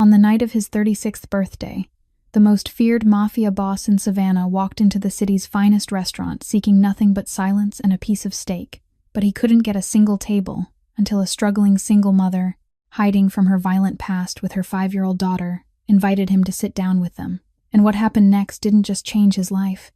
On the night of his 36th birthday, the most feared Mafia boss in Savannah walked into the city's finest restaurant seeking nothing but silence and a piece of steak. But he couldn't get a single table until a struggling single mother, hiding from her violent past with her 5-year-old daughter, invited him to sit down with them. And what happened next didn't just change his life.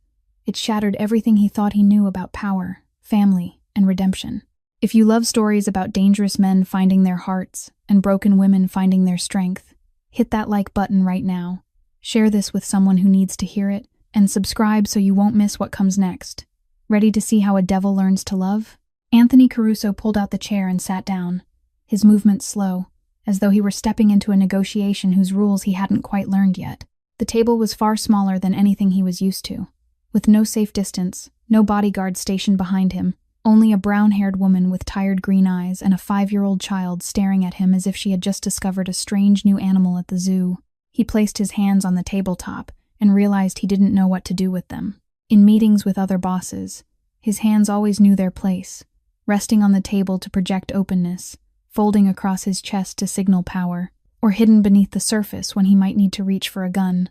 It shattered everything he thought he knew about power, family, and redemption. If you love stories about dangerous men finding their hearts and broken women finding their strength, hit that like button right now. Share this with someone who needs to hear it, and subscribe so you won't miss what comes next. Ready to see how a devil learns to love? Anthony Caruso pulled out the chair and sat down, his movements slow, as though he were stepping into a negotiation whose rules he hadn't quite learned yet. The table was far smaller than anything he was used to, with no safe distance, no bodyguards stationed behind him, only a brown-haired woman with tired green eyes and a 5-year-old child staring at him as if she had just discovered a strange new animal at the zoo. He placed his hands on the tabletop and realized he didn't know what to do with them. In meetings with other bosses, his hands always knew their place, resting on the table to project openness, folding across his chest to signal power, or hidden beneath the surface when he might need to reach for a gun.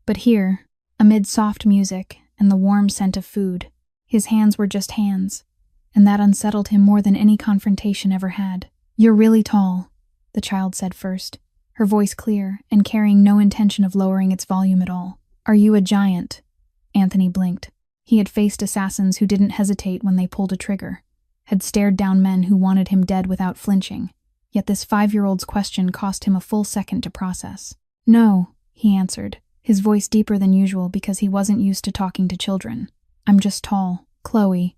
But here, amid soft music and the warm scent of food, his hands were just hands, and that unsettled him more than any confrontation ever had. "You're really tall," the child said first, her voice clear and carrying no intention of lowering its volume at all. "Are you a giant?" Anthony blinked. He had faced assassins who didn't hesitate when they pulled a trigger, had stared down men who wanted him dead without flinching. Yet this 5-year-old's question cost him a full second to process. "No," he answered, his voice deeper than usual because he wasn't used to talking to children. "I'm just tall, Chloe,"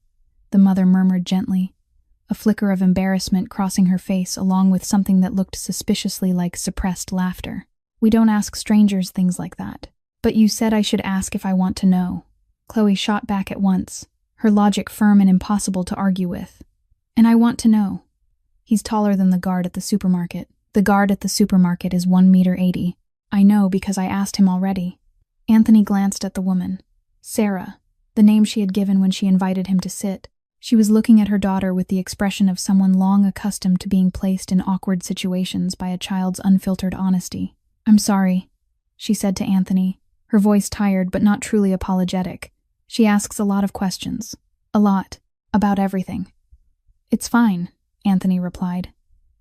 the mother murmured gently, a flicker of embarrassment crossing her face along with something that looked suspiciously like suppressed laughter. "We don't ask strangers things like that." "But you said I should ask if I want to know." Chloe shot back at once, her logic firm and impossible to argue with. "And I want to know." "He's taller than the guard at the supermarket. The guard at the supermarket is 1.80 meters. I know because I asked him already." Anthony glanced at the woman. Sarah, the name she had given when she invited him to sit. She was looking at her daughter with the expression of someone long accustomed to being placed in awkward situations by a child's unfiltered honesty. "I'm sorry," she said to Anthony, her voice tired but not truly apologetic. "She asks a lot of questions. A lot. About everything." "It's fine," Anthony replied,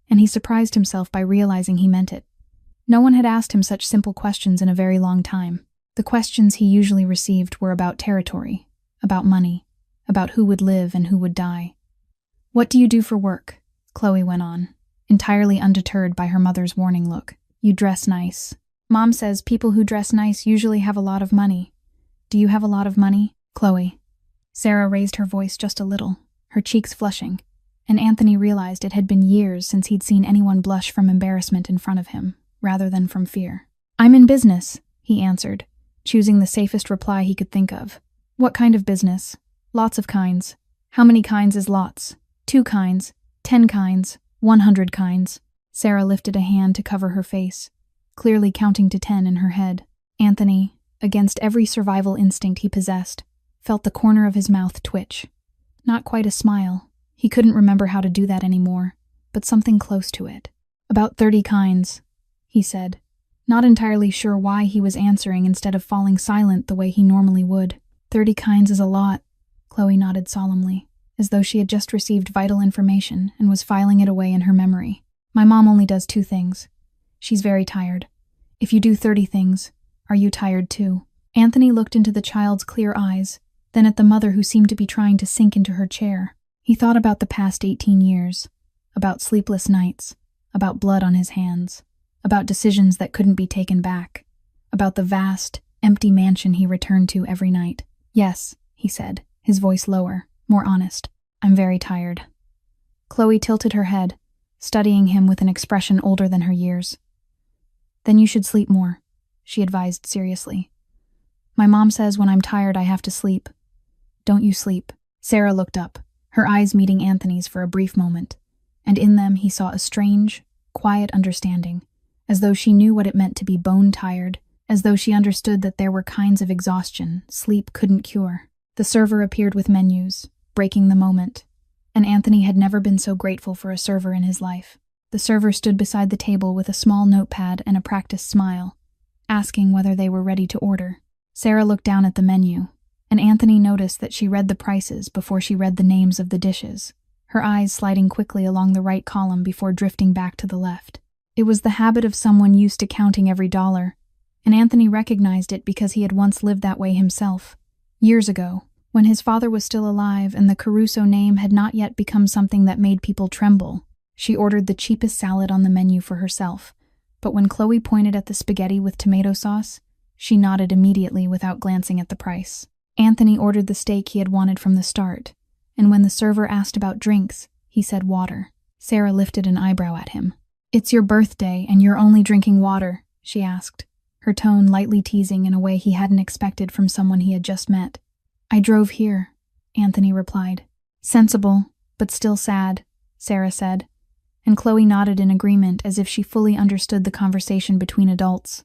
and he surprised himself by realizing he meant it. No one had asked him such simple questions in a very long time. The questions he usually received were about territory, about money, about who would live and who would die. "What do you do for work?" Chloe went on, entirely undeterred by her mother's warning look. "You dress nice. Mom says people who dress nice usually have a lot of money. Do you have a lot of money, Chloe?" Sarah raised her voice just a little, her cheeks flushing, and Anthony realized it had been years since he'd seen anyone blush from embarrassment in front of him, rather than from fear. "I'm in business," he answered, choosing the safest reply he could think of. "What kind of business?" "Lots of kinds." "How many kinds is lots?" 2 kinds, 10 kinds, 100 kinds. Sarah lifted a hand to cover her face, clearly counting to 10 in her head. Anthony, against every survival instinct he possessed, felt the corner of his mouth twitch. Not quite a smile. He couldn't remember how to do that anymore, but something close to it. "About 30 kinds, he said, not entirely sure why he was answering instead of falling silent the way he normally would. 30 kinds is a lot," Chloe nodded solemnly, as though she had just received vital information and was filing it away in her memory. "My mom only does 2 things. She's very tired. If you do 30 things, are you tired too?" Anthony looked into the child's clear eyes, then at the mother who seemed to be trying to sink into her chair. He thought about the past 18 years, about sleepless nights, about blood on his hands, about decisions that couldn't be taken back, about the vast, empty mansion he returned to every night. "Yes," he said, his voice lower, more honest. "I'm very tired." Chloe tilted her head, studying him with an expression older than her years. "Then you should sleep more," she advised seriously. "My mom says when I'm tired I have to sleep." "Don't you sleep." Sarah looked up, her eyes meeting Anthony's for a brief moment, and in them he saw a strange, quiet understanding, as though she knew what it meant to be bone-tired, as though she understood that there were kinds of exhaustion sleep couldn't cure. The server appeared with menus, breaking the moment, and Anthony had never been so grateful for a server in his life. The server stood beside the table with a small notepad and a practiced smile, asking whether they were ready to order. Sarah looked down at the menu, and Anthony noticed that she read the prices before she read the names of the dishes, her eyes sliding quickly along the right column before drifting back to the left. It was the habit of someone used to counting every dollar, and Anthony recognized it because he had once lived that way himself. Years ago, when his father was still alive and the Caruso name had not yet become something that made people tremble, she ordered the cheapest salad on the menu for herself, but when Chloe pointed at the spaghetti with tomato sauce, she nodded immediately without glancing at the price. Anthony ordered the steak he had wanted from the start, and when the server asked about drinks, he said water. Sarah lifted an eyebrow at him. "It's your birthday and you're only drinking water," she asked, her tone lightly teasing in a way he hadn't expected from someone he had just met. "I drove here," Anthony replied. "Sensible, but still sad," Sarah said, and Chloe nodded in agreement as if she fully understood the conversation between adults.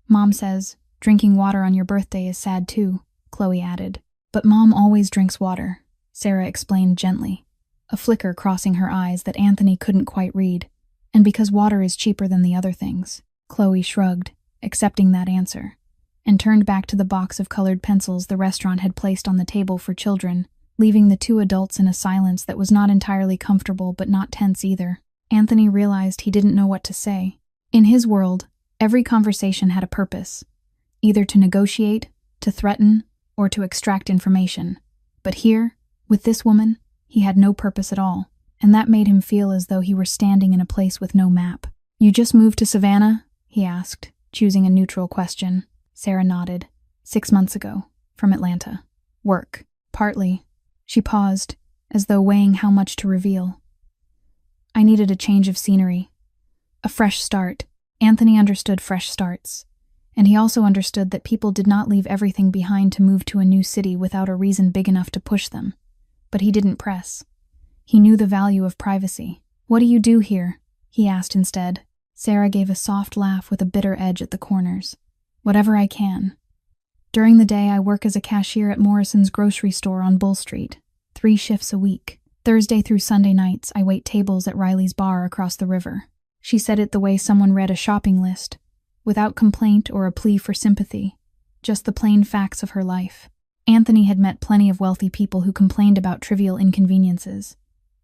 "Mom says, drinking water on your birthday is sad too," Chloe added. "But Mom always drinks water," Sarah explained gently, a flicker crossing her eyes that Anthony couldn't quite read. "And because water is cheaper than the other things." Chloe shrugged, accepting that answer, and turned back to the box of colored pencils the restaurant had placed on the table for children, leaving the two adults in a silence that was not entirely comfortable but not tense either. Anthony realized he didn't know what to say. In his world, every conversation had a purpose, either to negotiate, to threaten, or to extract information. But here, with this woman, he had no purpose at all, and that made him feel as though he were standing in a place with no map. "You just moved to Savannah?" he asked, choosing a neutral question. Sarah nodded. 6 months ago, from Atlanta. "Work?" "Partly." She paused, as though weighing how much to reveal. "I needed a change of scenery. A fresh start." Anthony understood fresh starts, and he also understood that people did not leave everything behind to move to a new city without a reason big enough to push them. But he didn't press. He knew the value of privacy. "What do you do here?" he asked instead. Sarah gave a soft laugh with a bitter edge at the corners. "Whatever I can. During the day I work as a cashier at Morrison's grocery store on Bull Street, 3 shifts a week. Thursday through Sunday nights I wait tables at Riley's bar across the river." She said it the way someone read a shopping list, without complaint or a plea for sympathy, just the plain facts of her life. Anthony had met plenty of wealthy people who complained about trivial inconveniences,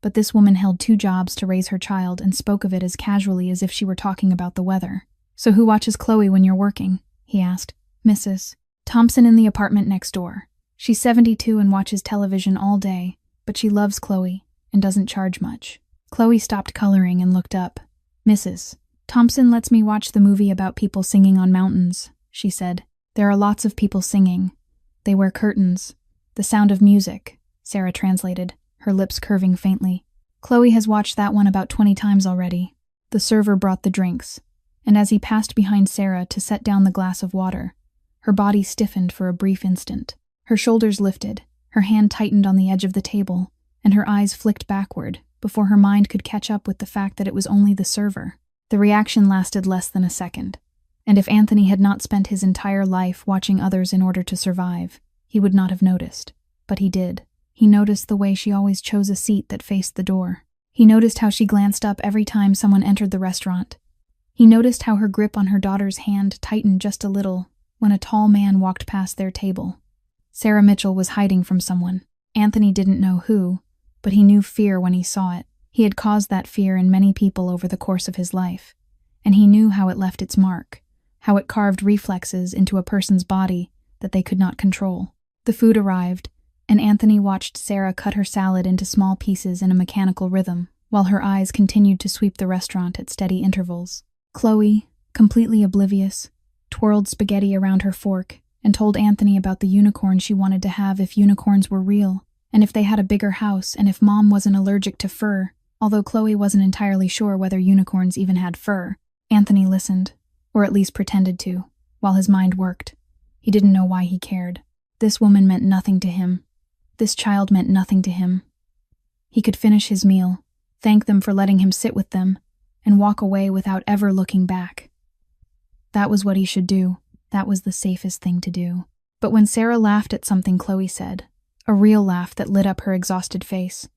but this woman held 2 jobs to raise her child and spoke of it as casually as if she were talking about the weather. "So who watches Chloe when you're working?" he asked. "Mrs. Thompson in the apartment next door. She's 72 and watches television all day, but she loves Chloe and doesn't charge much." Chloe stopped coloring and looked up. "Mrs. Thompson lets me watch the movie about people singing on mountains," she said. "There are lots of people singing. They wear curtains. The sound of music," Sarah translated, her lips curving faintly. "Chloe has watched that one about 20 times already." The server brought the drinks, and as he passed behind Sarah to set down the glass of water, her body stiffened for a brief instant. Her shoulders lifted, her hand tightened on the edge of the table, and her eyes flicked backward before her mind could catch up with the fact that it was only the server. The reaction lasted less than a second, and if Anthony had not spent his entire life watching others in order to survive, he would not have noticed. But he did. He noticed the way she always chose a seat that faced the door. He noticed how she glanced up every time someone entered the restaurant. He noticed how her grip on her daughter's hand tightened just a little when a tall man walked past their table. Sarah Mitchell was hiding from someone. Anthony didn't know who, but he knew fear when he saw it. He had caused that fear in many people over the course of his life, and he knew how it left its mark, how it carved reflexes into a person's body that they could not control. The food arrived, and Anthony watched Sarah cut her salad into small pieces in a mechanical rhythm, while her eyes continued to sweep the restaurant at steady intervals. Chloe, completely oblivious, twirled spaghetti around her fork and told Anthony about the unicorn she wanted to have if unicorns were real, and if they had a bigger house and if Mom wasn't allergic to fur, although Chloe wasn't entirely sure whether unicorns even had fur. Anthony listened, or at least pretended to, while his mind worked. He didn't know why he cared. This woman meant nothing to him. This child meant nothing to him. He could finish his meal, thank them for letting him sit with them, and walk away without ever looking back. That was what he should do. That was the safest thing to do. But when Sarah laughed at something Chloe said, a real laugh that lit up her exhausted face,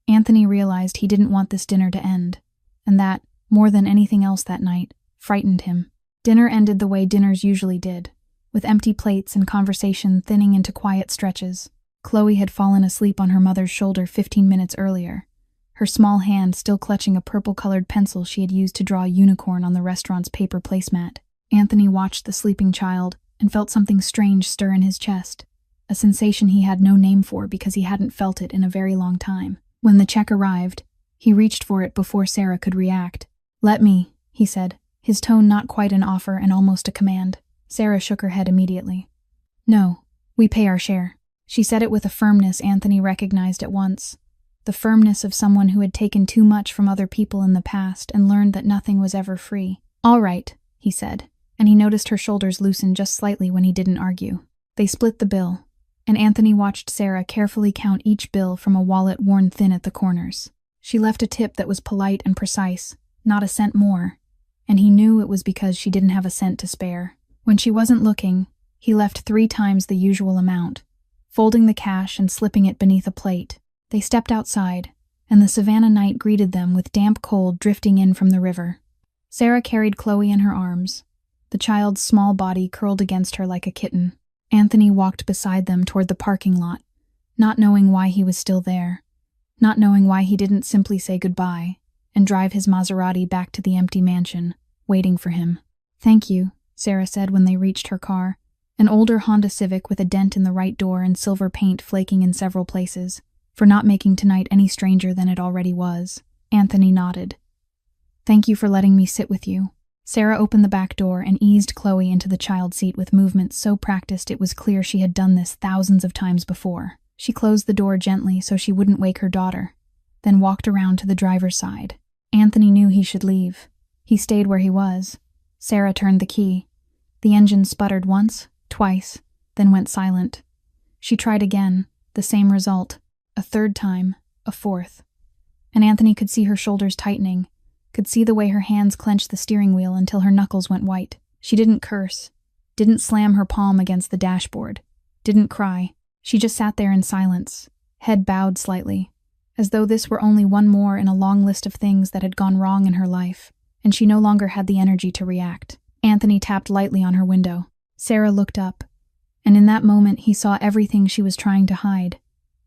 Anthony realized he didn't want this dinner to end, and that, more than anything else that night, frightened him. Dinner ended the way dinners usually did, with empty plates and conversation thinning into quiet stretches. Chloe had fallen asleep on her mother's shoulder 15 minutes earlier, her small hand still clutching a purple-colored pencil she had used to draw a unicorn on the restaurant's paper placemat. Anthony watched the sleeping child and felt something strange stir in his chest, a sensation he had no name for because he hadn't felt it in a very long time. When the check arrived, he reached for it before Sarah could react. "Let me," he said, his tone not quite an offer and almost a command. Sarah shook her head immediately. "No, we pay our share." She said it with a firmness Anthony recognized at once, the firmness of someone who had taken too much from other people in the past and learned that nothing was ever free. "All right," he said, and he noticed her shoulders loosen just slightly when he didn't argue. They split the bill, and Anthony watched Sarah carefully count each bill from a wallet worn thin at the corners. She left a tip that was polite and precise, not a cent more, and he knew it was because she didn't have a cent to spare. When she wasn't looking, he left 3 times the usual amount, folding the cash and slipping it beneath a plate. They stepped outside, and the Savannah night greeted them with damp cold drifting in from the river. Sarah carried Chloe in her arms, the child's small body curled against her like a kitten. Anthony walked beside them toward the parking lot, not knowing why he was still there, not knowing why he didn't simply say goodbye and drive his Maserati back to the empty mansion, waiting for him. "Thank you," Sarah said when they reached her car, an older Honda Civic with a dent in the right door and silver paint flaking in several places, for not making tonight any stranger than it already was. Anthony nodded. "Thank you for letting me sit with you." Sarah opened the back door and eased Chloe into the child seat with movements so practiced it was clear she had done this thousands of times before. She closed the door gently so she wouldn't wake her daughter, then walked around to the driver's side. Anthony knew he should leave. He stayed where he was. Sarah turned the key. The engine sputtered once, twice, then went silent. She tried again, the same result, a third time, a fourth. And Anthony could see her shoulders tightening, could see the way her hands clenched the steering wheel until her knuckles went white. She didn't curse, didn't slam her palm against the dashboard, didn't cry. She just sat there in silence, head bowed slightly, as though this were only one more in a long list of things that had gone wrong in her life, and she no longer had the energy to react. Anthony tapped lightly on her window. Sarah looked up, and in that moment he saw everything she was trying to hide.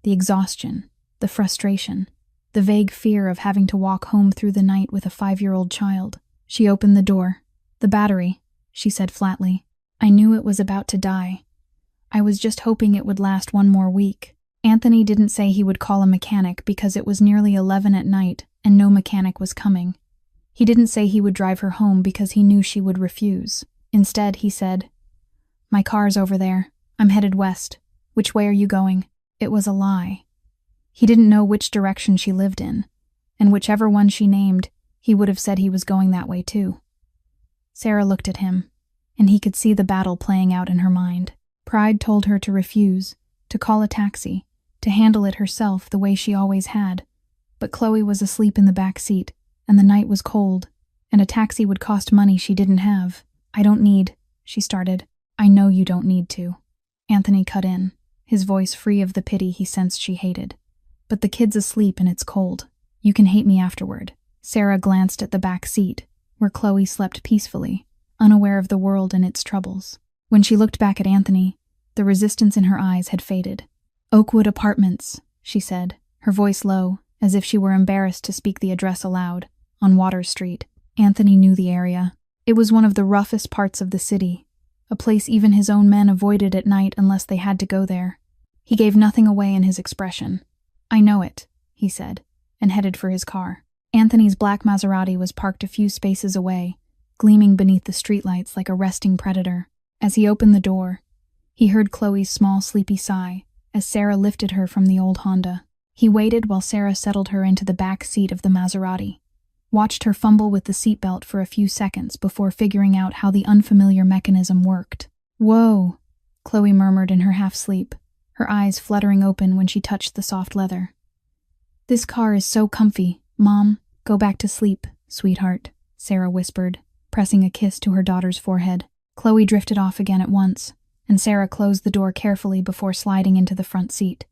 The exhaustion, the frustration, the vague fear of having to walk home through the night with a 5-year-old child. She opened the door. "The battery," she said flatly. "I knew it was about to die. I was just hoping it would last 1 more week." Anthony didn't say he would call a mechanic because it was nearly 11 at night and no mechanic was coming. He didn't say he would drive her home because he knew she would refuse. Instead, he said, "My car's over there. I'm headed west. Which way are you going?" It was a lie. He didn't know which direction she lived in, and whichever one she named, he would have said he was going that way too. Sarah looked at him, and he could see the battle playing out in her mind. Pride told her to refuse, to call a taxi, to handle it herself the way she always had. But Chloe was asleep in the back seat, and the night was cold, and a taxi would cost money she didn't have. "I don't need," she started. "I know you don't need to." Anthony cut in, his voice free of the pity he sensed she hated. "But the kid's asleep and it's cold. You can hate me afterward." Sarah glanced at the back seat, where Chloe slept peacefully, unaware of the world and its troubles. When she looked back at Anthony, the resistance in her eyes had faded. "Oakwood Apartments," she said, her voice low, as if she were embarrassed to speak the address aloud, on Water Street. Anthony knew the area. It was one of the roughest parts of the city, a place even his own men avoided at night unless they had to go there. He gave nothing away in his expression. "I know it," he said, and headed for his car. Anthony's black Maserati was parked a few spaces away, gleaming beneath the streetlights like a resting predator. As he opened the door, he heard Chloe's small sleepy sigh as Sarah lifted her from the old Honda. He waited while Sarah settled her into the back seat of the Maserati, watched her fumble with the seatbelt for a few seconds before figuring out how the unfamiliar mechanism worked. "Whoa," Chloe murmured in her half-sleep, her eyes fluttering open when she touched the soft leather. "This car is so comfy, Mom. Go back to sleep, sweetheart," Sarah whispered, pressing a kiss to her daughter's forehead. Chloe drifted off again at once, and Sarah closed the door carefully before sliding into the front seat.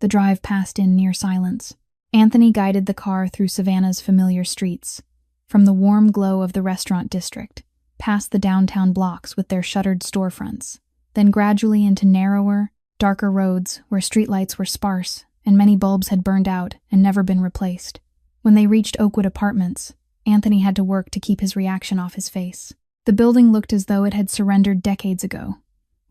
The drive passed in near silence. Anthony guided the car through Savannah's familiar streets, from the warm glow of the restaurant district, past the downtown blocks with their shuttered storefronts, then gradually into narrower, darker roads where streetlights were sparse and many bulbs had burned out and never been replaced. When they reached Oakwood Apartments, Anthony had to work to keep his reaction off his face. The building looked as though it had surrendered decades ago,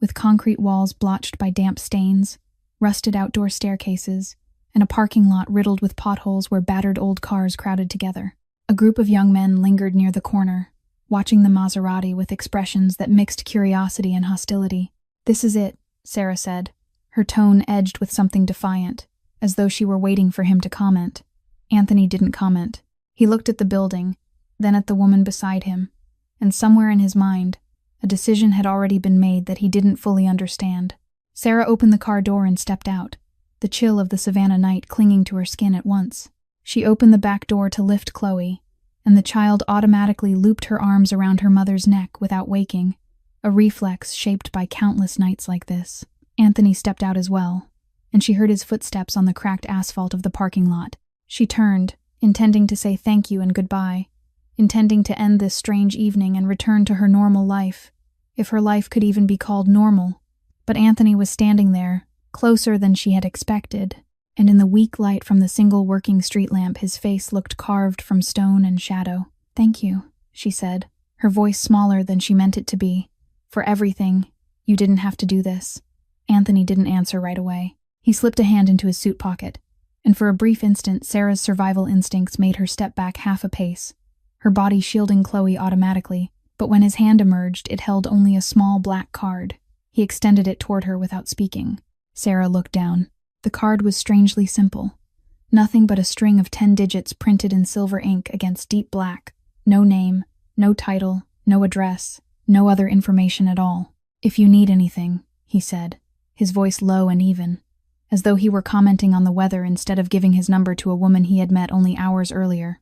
with concrete walls blotched by damp stains, rusted outdoor staircases, and a parking lot riddled with potholes where battered old cars crowded together. A group of young men lingered near the corner, watching the Maserati with expressions that mixed curiosity and hostility. "This is it," Sarah said, her tone edged with something defiant, as though she were waiting for him to comment. Anthony didn't comment. He looked at the building, then at the woman beside him, and somewhere in his mind, a decision had already been made that he didn't fully understand. Sarah opened the car door and stepped out, the chill of the Savannah night clinging to her skin at once. She opened the back door to lift Chloe, and the child automatically looped her arms around her mother's neck without waking, a reflex shaped by countless nights like this. Anthony stepped out as well, and she heard his footsteps on the cracked asphalt of the parking lot. She turned, intending to say thank you and goodbye, intending to end this strange evening and return to her normal life, if her life could even be called normal. But Anthony was standing there, closer than she had expected, and in the weak light from the single working street lamp his face looked carved from stone and shadow. "Thank you," she said, her voice smaller than she meant it to be. "For everything. You didn't have to do this." Anthony didn't answer right away. He slipped a hand into his suit pocket, and for a brief instant Sarah's survival instincts made her step back half a pace, her body shielding Chloe automatically, but when his hand emerged, it held only a small black card. He extended it toward her without speaking. Sarah looked down. The card was strangely simple. Nothing but a string of 10 digits printed in silver ink against deep black. No name, no title, no address, no other information at all. "If you need anything," he said, his voice low and even, as though he were commenting on the weather instead of giving his number to a woman he had met only hours earlier.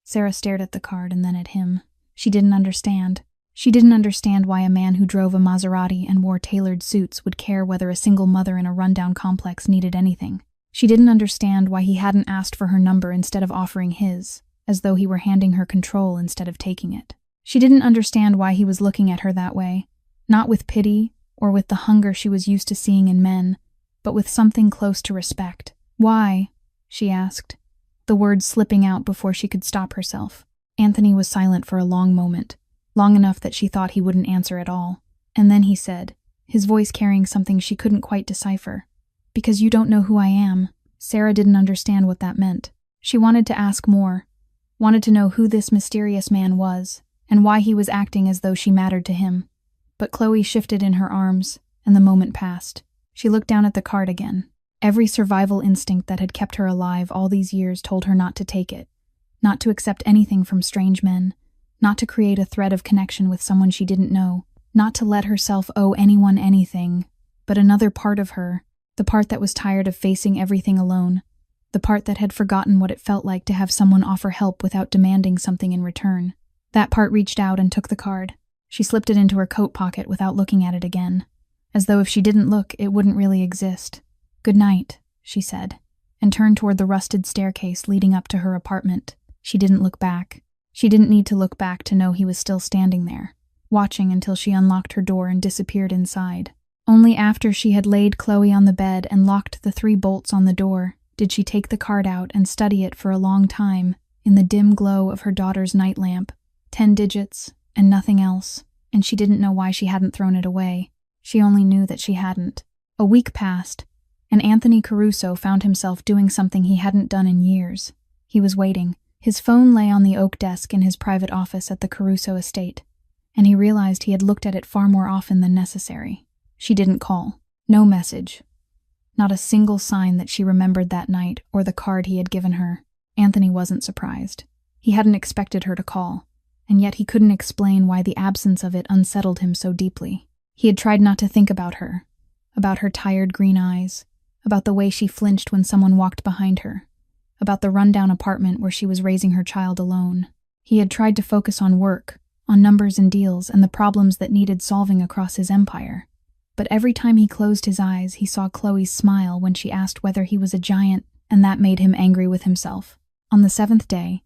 Sarah stared at the card and then at him. She didn't understand. She didn't understand why a man who drove a Maserati and wore tailored suits would care whether a single mother in a rundown complex needed anything. She didn't understand why he hadn't asked for her number instead of offering his, as though he were handing her control instead of taking it. She didn't understand why he was looking at her that way, not with pity or with the hunger she was used to seeing in men, but with something close to respect. "Why?" she asked, the words slipping out before she could stop herself. Anthony was silent for a long moment, long enough that she thought he wouldn't answer at all. And then he said, his voice carrying something she couldn't quite decipher, "Because you don't know who I am." Sarah didn't understand what that meant. She wanted to ask more, wanted to know who this mysterious man was, and why he was acting as though she mattered to him. But Chloe shifted in her arms, and the moment passed. She looked down at the card again. Every survival instinct that had kept her alive all these years told her not to take it, not to accept anything from strange men, not to create a thread of connection with someone she didn't know, not to let herself owe anyone anything. But another part of her, the part that was tired of facing everything alone, the part that had forgotten what it felt like to have someone offer help without demanding something in return. That part reached out and took the card. She slipped it into her coat pocket without looking at it again, as though if she didn't look, it wouldn't really exist. "Good night," she said, and turned toward the rusted staircase leading up to her apartment. She didn't look back. She didn't need to look back to know he was still standing there, watching until she unlocked her door and disappeared inside. Only after she had laid Chloe on the bed and locked the 3 bolts on the door did she take the card out and study it for a long time in the dim glow of her daughter's night lamp. 10 digits and nothing else, and she didn't know why she hadn't thrown it away. She only knew that she hadn't. A week passed, and Anthony Caruso found himself doing something he hadn't done in years. He was waiting. His phone lay on the oak desk in his private office at the Caruso estate, and he realized he had looked at it far more often than necessary. She didn't call. No message. Not a single sign that she remembered that night or the card he had given her. Anthony wasn't surprised. He hadn't expected her to call, and yet he couldn't explain why the absence of it unsettled him so deeply. He had tried not to think about her tired green eyes, about the way she flinched when someone walked behind her, about the rundown apartment where she was raising her child alone. He had tried to focus on work, on numbers and deals, and the problems that needed solving across his empire. But every time he closed his eyes, he saw Chloe's smile when she asked whether he was a giant, and that made him angry with himself. On the 7th day,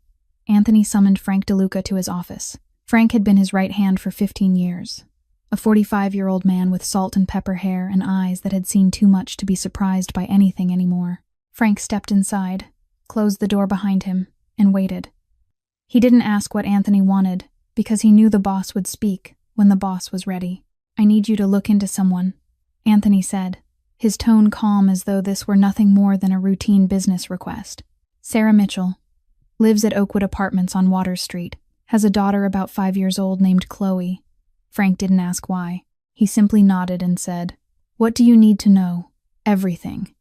Anthony summoned Frank DeLuca to his office. Frank had been his right hand for 15 years. A 45-year-old man with salt and pepper hair and eyes that had seen too much to be surprised by anything anymore. Frank stepped inside, closed the door behind him, and waited. He didn't ask what Anthony wanted, because he knew the boss would speak when the boss was ready. "I need you to look into someone," Anthony said, his tone calm as though this were nothing more than a routine business request. "Sarah Mitchell. Lives at Oakwood Apartments on Water Street. Has a daughter about 5 years old named Chloe." Frank didn't ask why. He simply nodded and said, "What do you need to know?" "Everything."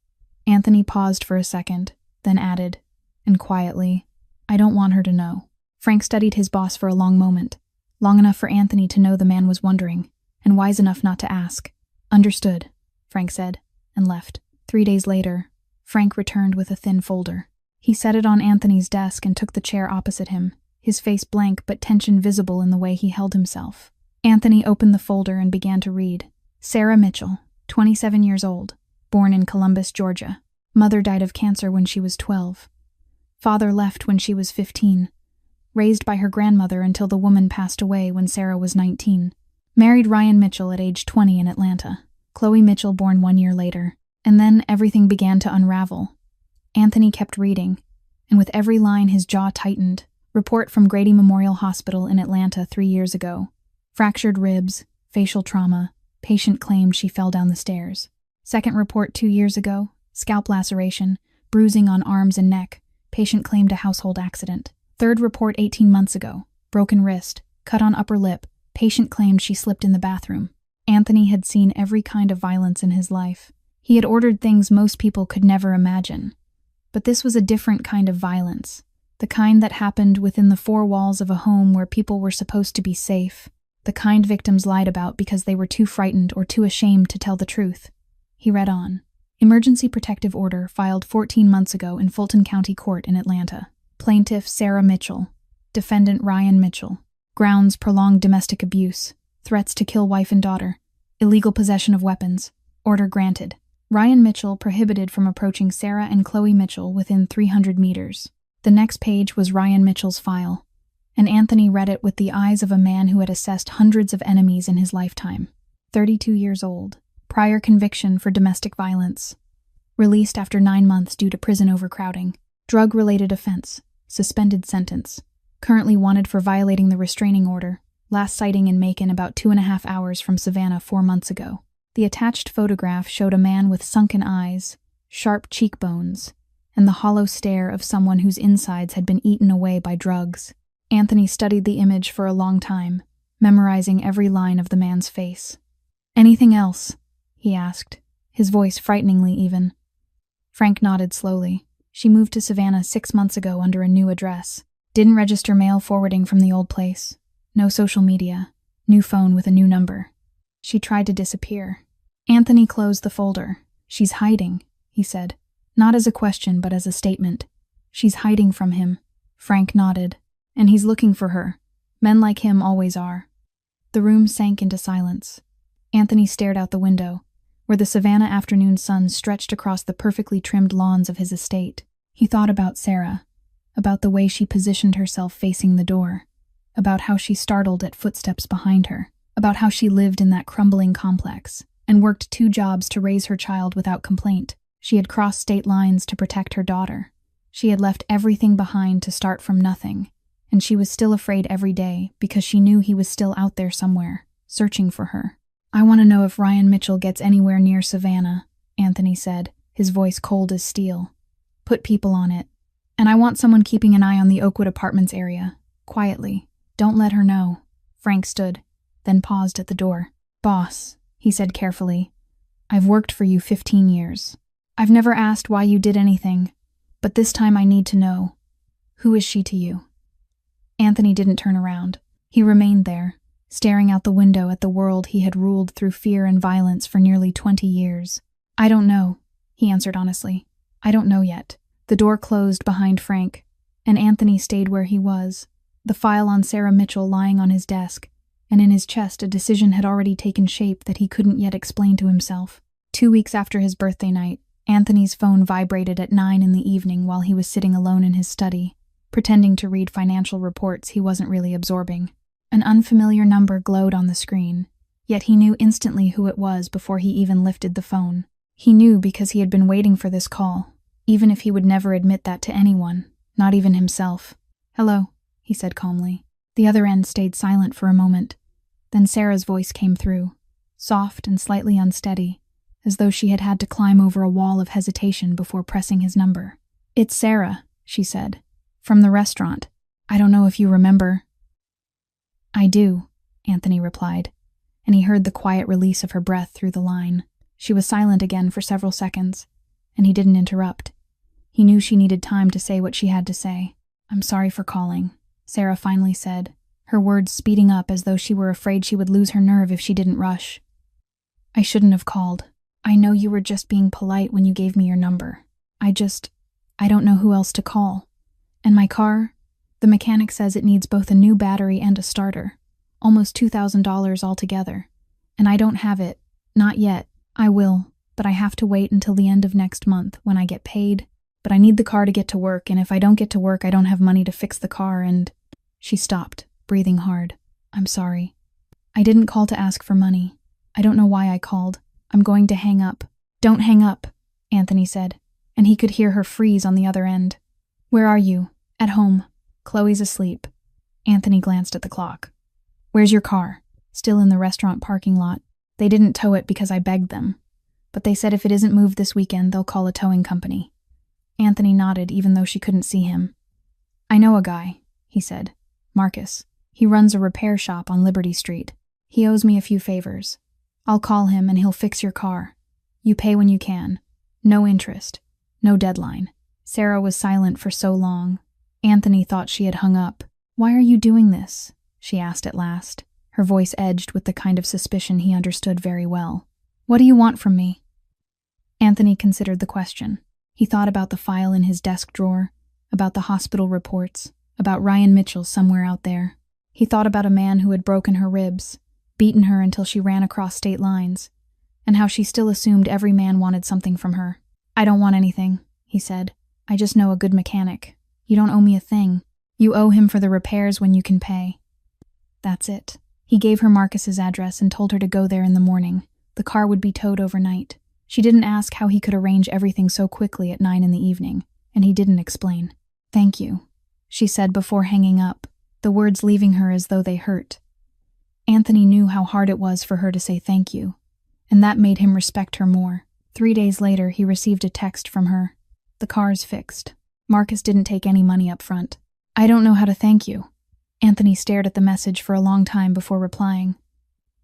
Anthony paused for a second, then added, and quietly, "I don't want her to know." Frank studied his boss for a long moment, long enough for Anthony to know the man was wondering, and wise enough not to ask. "Understood," Frank said, and left. 3 days later, Frank returned with a thin folder. He set it on Anthony's desk and took the chair opposite him, his face blank but tension visible in the way he held himself. Anthony opened the folder and began to read. Sarah Mitchell, 27 years old, born in Columbus, Georgia. Mother died of cancer when she was 12. Father left when she was 15. Raised by her grandmother until the woman passed away when Sarah was 19. Married Ryan Mitchell at age 20 in Atlanta. Chloe Mitchell born 1 year later. And then everything began to unravel. Anthony kept reading, and with every line his jaw tightened. Report from Grady Memorial Hospital in Atlanta 3 years ago. Fractured ribs, facial trauma, patient claimed she fell down the stairs. Second report 2 years ago, scalp laceration, bruising on arms and neck, patient claimed a household accident. Third report 18 months ago, broken wrist, cut on upper lip, patient claimed she slipped in the bathroom. Anthony had seen every kind of violence in his life. He had ordered things most people could never imagine. But this was a different kind of violence, the kind that happened within the 4 walls of a home where people were supposed to be safe, the kind victims lied about because they were too frightened or too ashamed to tell the truth. He read on. Emergency protective order filed 14 months ago in Fulton County Court in Atlanta. Plaintiff Sarah Mitchell. Defendant Ryan Mitchell. Grounds prolonged domestic abuse. Threats to kill wife and daughter. Illegal possession of weapons. Order granted. Ryan Mitchell prohibited from approaching Sarah and Chloe Mitchell within 300 meters. The next page was Ryan Mitchell's file, and Anthony read it with the eyes of a man who had assessed hundreds of enemies in his lifetime. 32 years old. Prior conviction for domestic violence. Released after 9 months due to prison overcrowding. Drug-related offense. Suspended sentence. Currently wanted for violating the restraining order. Last sighting in Macon about 2.5 hours from Savannah 4 months ago. The attached photograph showed a man with sunken eyes, sharp cheekbones, and the hollow stare of someone whose insides had been eaten away by drugs. Anthony studied the image for a long time, memorizing every line of the man's face. "Anything else?" he asked, his voice frighteningly even. Frank nodded slowly. She moved to Savannah 6 months ago under a new address. Didn't register mail forwarding from the old place. No social media. New phone with a new number. She tried to disappear. Anthony closed the folder. "She's hiding," he said. Not as a question, but as a statement. "She's hiding from him." Frank nodded. "And he's looking for her. Men like him always are." The room sank into silence. Anthony stared out the window, where the Savannah afternoon sun stretched across the perfectly trimmed lawns of his estate. He thought about Sarah, about the way she positioned herself facing the door, about how she startled at footsteps behind her, about how she lived in that crumbling complex and worked 2 jobs to raise her child without complaint. She had crossed state lines to protect her daughter. She had left everything behind to start from nothing, and she was still afraid every day because she knew he was still out there somewhere, searching for her. "I want to know if Ryan Mitchell gets anywhere near Savannah," Anthony said, his voice cold as steel. "Put people on it. And I want someone keeping an eye on the Oakwood Apartments area, quietly. Don't let her know." Frank stood, then paused at the door. "Boss," he said carefully, "I've worked for you 15 years. I've never asked why you did anything, but this time I need to know. Who is she to you?" Anthony didn't turn around. He remained there, staring out the window at the world he had ruled through fear and violence for nearly 20 years. "I don't know," he answered honestly. "I don't know yet." The door closed behind Frank, and Anthony stayed where he was, the file on Sarah Mitchell lying on his desk, and in his chest a decision had already taken shape that he couldn't yet explain to himself. 2 weeks after his birthday night, Anthony's phone vibrated at 9 in the evening while he was sitting alone in his study. pretending to read financial reports he wasn't really absorbing. An unfamiliar number glowed on the screen, yet he knew instantly who it was before he even lifted the phone. He knew because he had been waiting for this call, even if he would never admit that to anyone, not even himself. "Hello," he said calmly. The other end stayed silent for a moment. Then Sarah's voice came through, soft and slightly unsteady, as though she had had to climb over a wall of hesitation before pressing his number. "It's Sarah," she said, "from the restaurant. I don't know if you remember." "I do," Anthony replied, and he heard the quiet release of her breath through the line. She was silent again for several seconds, and he didn't interrupt. He knew she needed time to say what she had to say. "I'm sorry for calling," Sarah finally said, her words speeding up as though she were afraid she would lose her nerve if she didn't rush. "I shouldn't have called. I know you were just being polite when you gave me your number. I don't know who else to call. And my car, the mechanic says it needs both a new battery and a starter, almost $2,000 altogether. And I don't have it, not yet. I will, but I have to wait until the end of next month when I get paid. But I need the car to get to work, and if I don't get to work, I don't have money to fix the car and—" She stopped, breathing hard. "I'm sorry. I didn't call to ask for money. I don't know why I called. I'm going to hang up." "Don't hang up," Anthony said, and he could hear her freeze on the other end. "Where are you?" "At home. Chloe's asleep." Anthony glanced at the clock. "Where's your car?" "Still in the restaurant parking lot. They didn't tow it because I begged them. But they said if it isn't moved this weekend, they'll call a towing company." Anthony nodded even though she couldn't see him. "I know a guy," he said. "Marcus. He runs a repair shop on Liberty Street. He owes me a few favors. I'll call him and he'll fix your car. You pay when you can. No interest. No deadline." Sarah was silent for so long. Anthony thought she had hung up. "Why are you doing this?" she asked at last, her voice edged with the kind of suspicion he understood very well. "What do you want from me?" Anthony considered the question. He thought about the file in his desk drawer, about the hospital reports, about Ryan Mitchell somewhere out there. He thought about a man who had broken her ribs, beaten her until she ran across state lines, and how she still assumed every man wanted something from her. "I don't want anything," he said. "I just know a good mechanic. You don't owe me a thing. You owe him for the repairs when you can pay." That's it. He gave her Marcus's address and told her to go there in the morning. The car would be towed overnight. She didn't ask how he could arrange everything so quickly at 9 in the evening, and he didn't explain. "Thank you," she said before hanging up, the words leaving her as though they hurt. Anthony knew how hard it was for her to say thank you, and that made him respect her more. 3 days later, he received a text from her. "The car's fixed. Marcus didn't take any money up front." "I don't know how to thank you." Anthony stared at the message for a long time before replying.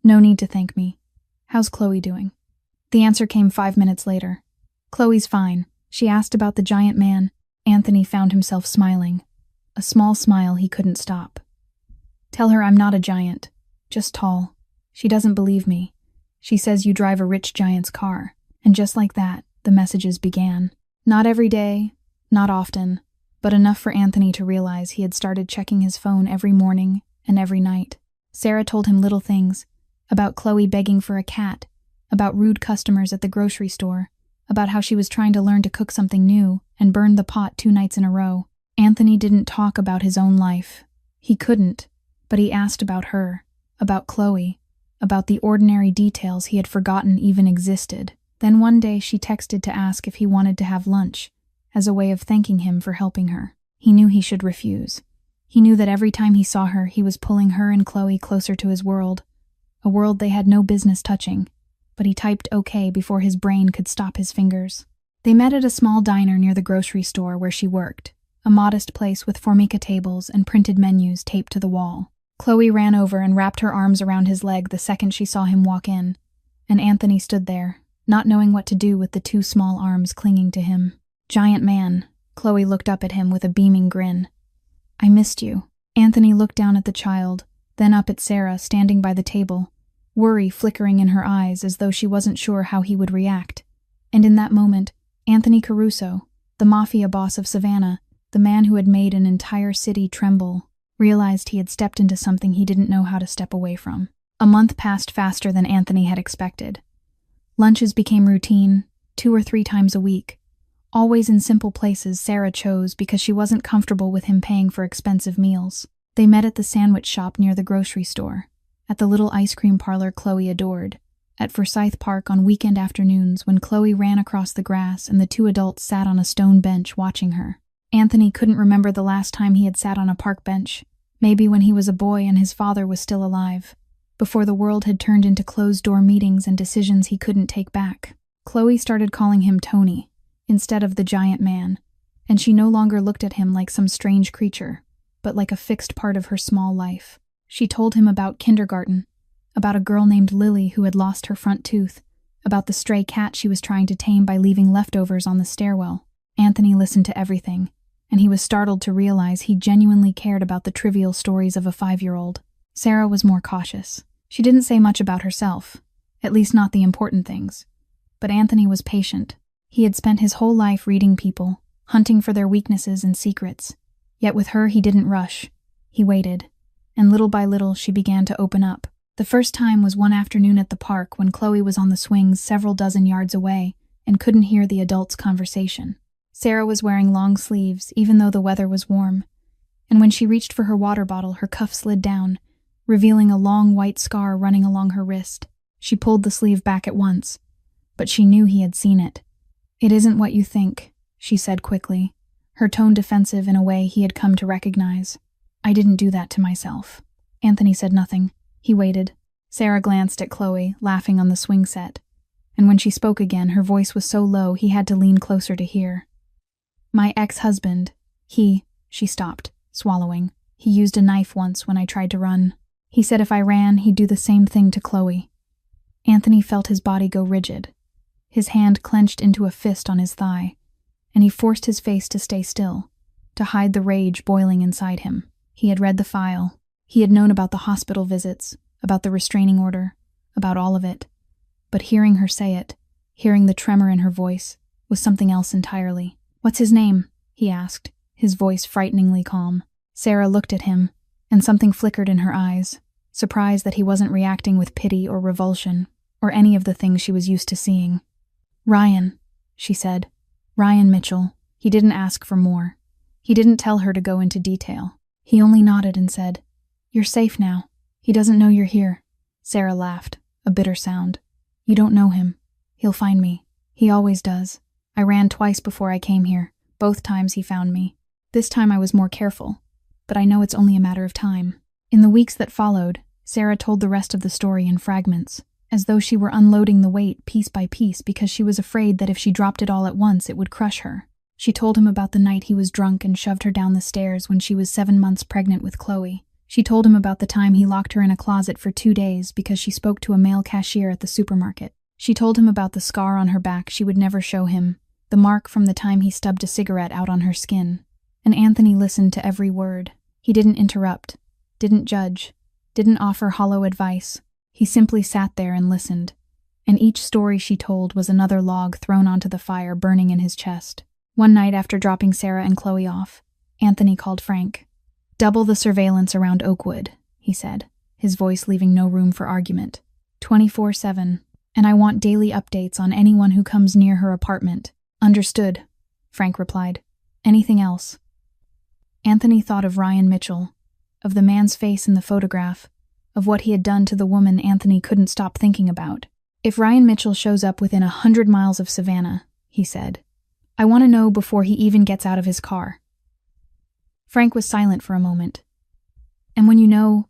"No need to thank me. How's Chloe doing?" The answer came 5 minutes later. "Chloe's fine. She asked about the giant man." Anthony found himself smiling. A small smile he couldn't stop. "Tell her I'm not a giant, just tall. She doesn't believe me. She says you drive a rich giant's car." And just like that, the messages began. Not every day, not often, but enough for Anthony to realize he had started checking his phone every morning and every night. Sarah told him little things, about Chloe begging for a cat, about rude customers at the grocery store, about how she was trying to learn to cook something new and burned the pot 2 nights in a row. Anthony didn't talk about his own life. He couldn't, but he asked about her, about Chloe, about the ordinary details he had forgotten even existed. Then one day she texted to ask if he wanted to have lunch, as a way of thanking him for helping her. He knew he should refuse. He knew that every time he saw her, he was pulling her and Chloe closer to his world, a world they had no business touching. But he typed okay before his brain could stop his fingers. They met at a small diner near the grocery store where she worked, a modest place with formica tables and printed menus taped to the wall. Chloe ran over and wrapped her arms around his leg the second she saw him walk in, and Anthony stood there, not knowing what to do with the 2 small arms clinging to him. "Giant man," Chloe looked up at him with a beaming grin. "I missed you." Anthony looked down at the child, then up at Sarah standing by the table, worry flickering in her eyes as though she wasn't sure how he would react. And in that moment, Anthony Caruso, the Mafia boss of Savannah, the man who had made an entire city tremble, realized he had stepped into something he didn't know how to step away from. A month passed faster than Anthony had expected. Lunches became routine, 2 or 3 times a week. Always in simple places Sarah chose because she wasn't comfortable with him paying for expensive meals. They met at the sandwich shop near the grocery store, at the little ice cream parlor Chloe adored, at Forsyth Park on weekend afternoons when Chloe ran across the grass and the two adults sat on a stone bench watching her. Anthony couldn't remember the last time he had sat on a park bench, maybe when he was a boy and his father was still alive, before the world had turned into closed-door meetings and decisions he couldn't take back. Chloe started calling him Tony, instead of the giant man, and she no longer looked at him like some strange creature, but like a fixed part of her small life. She told him about kindergarten, about a girl named Lily who had lost her front tooth, about the stray cat she was trying to tame by leaving leftovers on the stairwell. Anthony listened to everything, and he was startled to realize he genuinely cared about the trivial stories of a 5-year-old. Sarah was more cautious. She didn't say much about herself, at least not the important things. But Anthony was patient. He had spent his whole life reading people, hunting for their weaknesses and secrets. Yet with her he didn't rush. He waited, and little by little she began to open up. The first time was one afternoon at the park when Chloe was on the swings several dozen yards away and couldn't hear the adults' conversation. Sarah was wearing long sleeves, even though the weather was warm, and when she reached for her water bottle, her cuff slid down, revealing a long white scar running along her wrist. She pulled the sleeve back at once, but she knew he had seen it. "It isn't what you think," she said quickly, her tone defensive in a way he had come to recognize. "I didn't do that to myself." Anthony said nothing. He waited. Sarah glanced at Chloe, laughing on the swing set, and when she spoke again, her voice was so low he had to lean closer to hear. "My ex-husband, she stopped, swallowing. "He used a knife once when I tried to run. He said if I ran, he'd do the same thing to Chloe." Anthony felt his body go rigid. His hand clenched into a fist on his thigh, and he forced his face to stay still, to hide the rage boiling inside him. He had read the file. He had known about the hospital visits, about the restraining order, about all of it. But hearing her say it, hearing the tremor in her voice, was something else entirely. "What's his name?" he asked, his voice frighteningly calm. Sarah looked at him, and something flickered in her eyes, surprised that he wasn't reacting with pity or revulsion, or any of the things she was used to seeing. "Ryan," she said. "Ryan Mitchell." He didn't ask for more. He didn't tell her to go into detail. He only nodded and said, "You're safe now. He doesn't know you're here." Sarah laughed, a bitter sound. "You don't know him. He'll find me. He always does. I ran twice before I came here. Both times he found me. This time I was more careful, but I know it's only a matter of time." In the weeks that followed, Sarah told the rest of the story in fragments, as though she were unloading the weight piece by piece because she was afraid that if she dropped it all at once it would crush her. She told him about the night he was drunk and shoved her down the stairs when she was 7 months pregnant with Chloe. She told him about the time he locked her in a closet for 2 days because she spoke to a male cashier at the supermarket. She told him about the scar on her back she would never show him, the mark from the time he stubbed a cigarette out on her skin. And Anthony listened to every word. He didn't interrupt, didn't judge, didn't offer hollow advice. He simply sat there and listened, and each story she told was another log thrown onto the fire burning in his chest. One night after dropping Sarah and Chloe off, Anthony called Frank. "Double the surveillance around Oakwood," he said, his voice leaving no room for argument. 24/7, and I want daily updates on anyone who comes near her apartment. "Understood," Frank replied. "Anything else?" Anthony thought of Ryan Mitchell, of the man's face in the photograph, of what he had done to the woman Anthony couldn't stop thinking about. "If Ryan Mitchell shows up within 100 miles of Savannah," he said, "I want to know before he even gets out of his car." Frank was silent for a moment. "And when you know,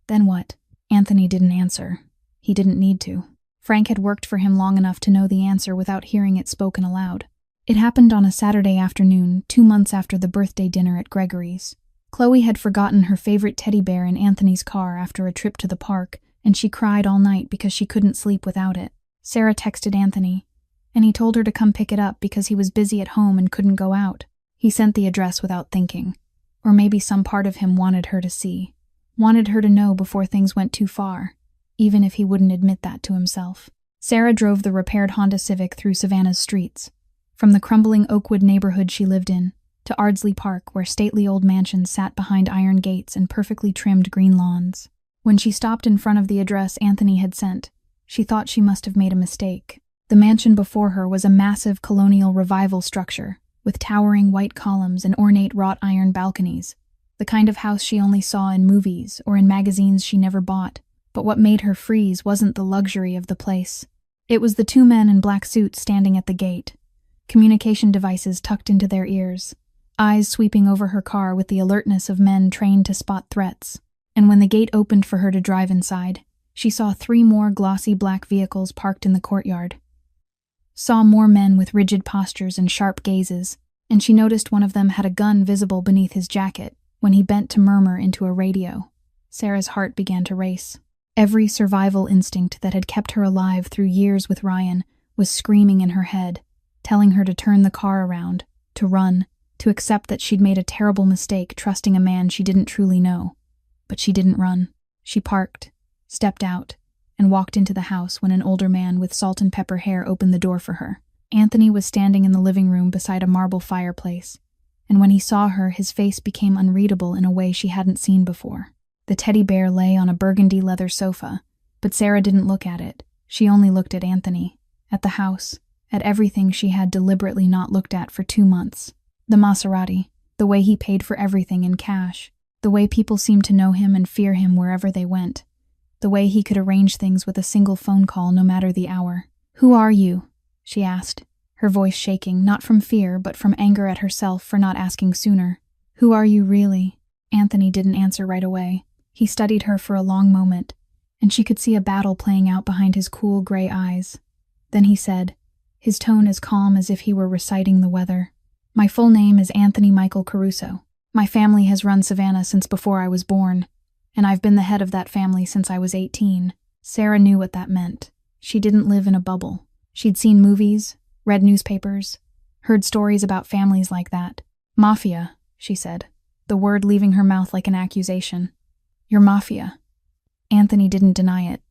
then what?" Anthony didn't answer. He didn't need to. Frank had worked for him long enough to know the answer without hearing it spoken aloud. It happened on a Saturday afternoon, 2 months after the birthday dinner at Gregory's. Chloe had forgotten her favorite teddy bear in Anthony's car after a trip to the park, and she cried all night because she couldn't sleep without it. Sarah texted Anthony, and he told her to come pick it up because he was busy at home and couldn't go out. He sent the address without thinking. Or maybe some part of him wanted her to see, wanted her to know before things went too far, even if he wouldn't admit that to himself. Sarah drove the repaired Honda Civic through Savannah's streets, from the crumbling Oakwood neighborhood she lived in, to Ardsley Park, where stately old mansions sat behind iron gates and perfectly trimmed green lawns. When she stopped in front of the address Anthony had sent, she thought she must have made a mistake. The mansion before her was a massive colonial revival structure, with towering white columns and ornate wrought iron balconies, the kind of house she only saw in movies or in magazines she never bought. But what made her freeze wasn't the luxury of the place. It was the two men in black suits standing at the gate, communication devices tucked into their ears, eyes sweeping over her car with the alertness of men trained to spot threats. And when the gate opened for her to drive inside, she saw 3 more glossy black vehicles parked in the courtyard. Saw more men with rigid postures and sharp gazes, and she noticed one of them had a gun visible beneath his jacket when he bent to murmur into a radio. Sarah's heart began to race. Every survival instinct that had kept her alive through years with Ryan was screaming in her head, telling her to turn the car around, to run, to accept that she'd made a terrible mistake trusting a man she didn't truly know. But she didn't run. She parked, stepped out, and walked into the house when an older man with salt and pepper hair opened the door for her. Anthony was standing in the living room beside a marble fireplace, and when he saw her, his face became unreadable in a way she hadn't seen before. The teddy bear lay on a burgundy leather sofa, but Sarah didn't look at it. She only looked at Anthony, at the house, at everything she had deliberately not looked at for 2 months. The Maserati, the way he paid for everything in cash, the way people seemed to know him and fear him wherever they went, the way he could arrange things with a single phone call no matter the hour. "Who are you?" she asked, her voice shaking, not from fear but from anger at herself for not asking sooner. "Who are you really?" Anthony didn't answer right away. He studied her for a long moment, and she could see a battle playing out behind his cool gray eyes. Then he said, his tone as calm as if he were reciting the weather, "My full name is Anthony Michael Caruso. My family has run Savannah since before I was born, and I've been the head of that family since I was 18. Sarah knew what that meant. She didn't live in a bubble. She'd seen movies, read newspapers, heard stories about families like that. "Mafia," she said, the word leaving her mouth like an accusation. "You're Mafia." Anthony didn't deny it.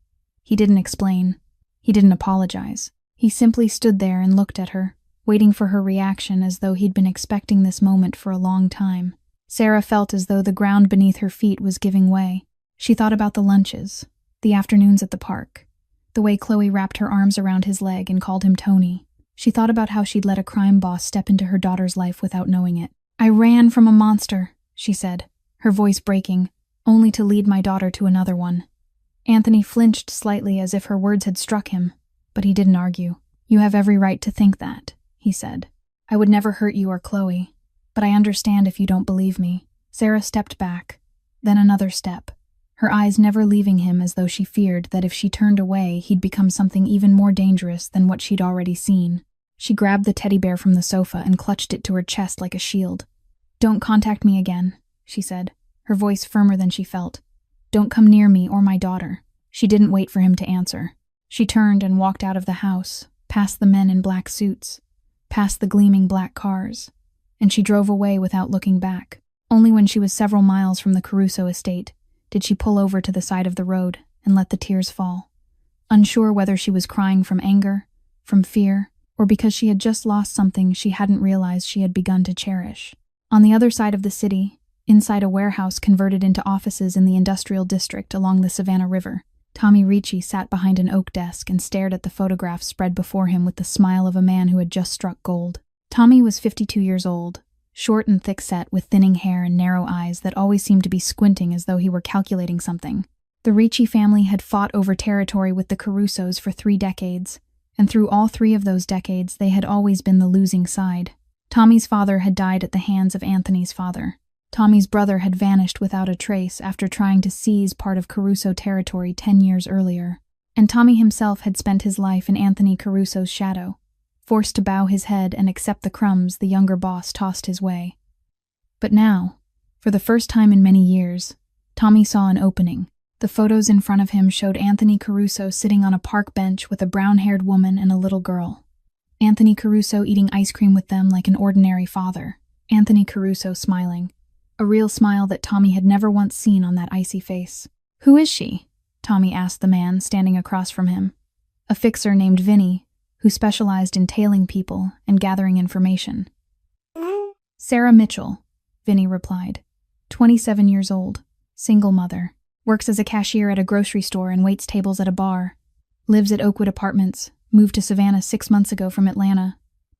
He didn't explain. He didn't apologize. He simply stood there and looked at her, waiting for her reaction as though he'd been expecting this moment for a long time. Sarah felt as though the ground beneath her feet was giving way. She thought about the lunches, the afternoons at the park, the way Chloe wrapped her arms around his leg and called him Tony. She thought about how she'd let a crime boss step into her daughter's life without knowing it. "I ran from a monster," she said, her voice breaking, only to lead my daughter to another one. Anthony flinched slightly as if her words had struck him, but he didn't argue. "You have every right to think that," he said. "I would never hurt you or Chloe, but I understand if you don't believe me." Sarah stepped back, then another step, her eyes never leaving him as though she feared that if she turned away, he'd become something even more dangerous than what she'd already seen. She grabbed the teddy bear from the sofa and clutched it to her chest like a shield. "Don't contact me again," she said, her voice firmer than she felt. "Don't come near me or my daughter." She didn't wait for him to answer. She turned and walked out of the house, past the men in black suits, past the gleaming black cars, and she drove away without looking back. Only when she was several miles from the Caruso estate did she pull over to the side of the road and let the tears fall, unsure whether she was crying from anger, from fear, or because she had just lost something she hadn't realized she had begun to cherish. On the other side of the city, inside a warehouse converted into offices in the industrial district along the Savannah River, Tommy Ricci sat behind an oak desk and stared at the photographs spread before him with the smile of a man who had just struck gold. Tommy was 52 years old, short and thick-set with thinning hair and narrow eyes that always seemed to be squinting as though he were calculating something. The Ricci family had fought over territory with the Carusos for 3 decades, and through all 3 of those decades they had always been the losing side. Tommy's father had died at the hands of Anthony's father. Tommy's brother had vanished without a trace after trying to seize part of Caruso territory 10 years earlier, and Tommy himself had spent his life in Anthony Caruso's shadow, forced to bow his head and accept the crumbs the younger boss tossed his way. But now, for the first time in many years, Tommy saw an opening. The photos in front of him showed Anthony Caruso sitting on a park bench with a brown-haired woman and a little girl. Anthony Caruso eating ice cream with them like an ordinary father. Anthony Caruso smiling. A real smile that Tommy had never once seen on that icy face. "Who is she?" Tommy asked the man standing across from him. "A fixer named Vinny, who specialized in tailing people and gathering information." "Sarah Mitchell," Vinny replied. 27 years old, single mother, works as a cashier at a grocery store and waits tables at a bar, lives at Oakwood Apartments, Moved to Savannah 6 months ago from Atlanta.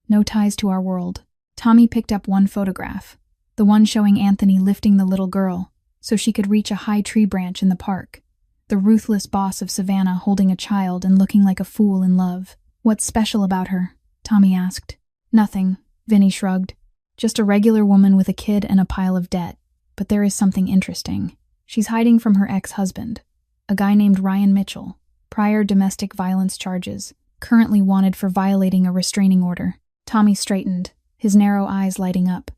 No ties to our world. Tommy picked up one photograph, the one showing Anthony lifting the little girl so she could reach a high tree branch in the park. The ruthless boss of Savannah holding a child and looking like a fool in love. What's special about her? Tommy asked. Nothing, Vinny shrugged. Just a regular woman with a kid and a pile of debt. But there is something interesting. She's hiding from her ex-husband, a guy named Ryan Mitchell, prior domestic violence charges, currently wanted for violating a restraining order. Tommy straightened, his narrow eyes lighting up.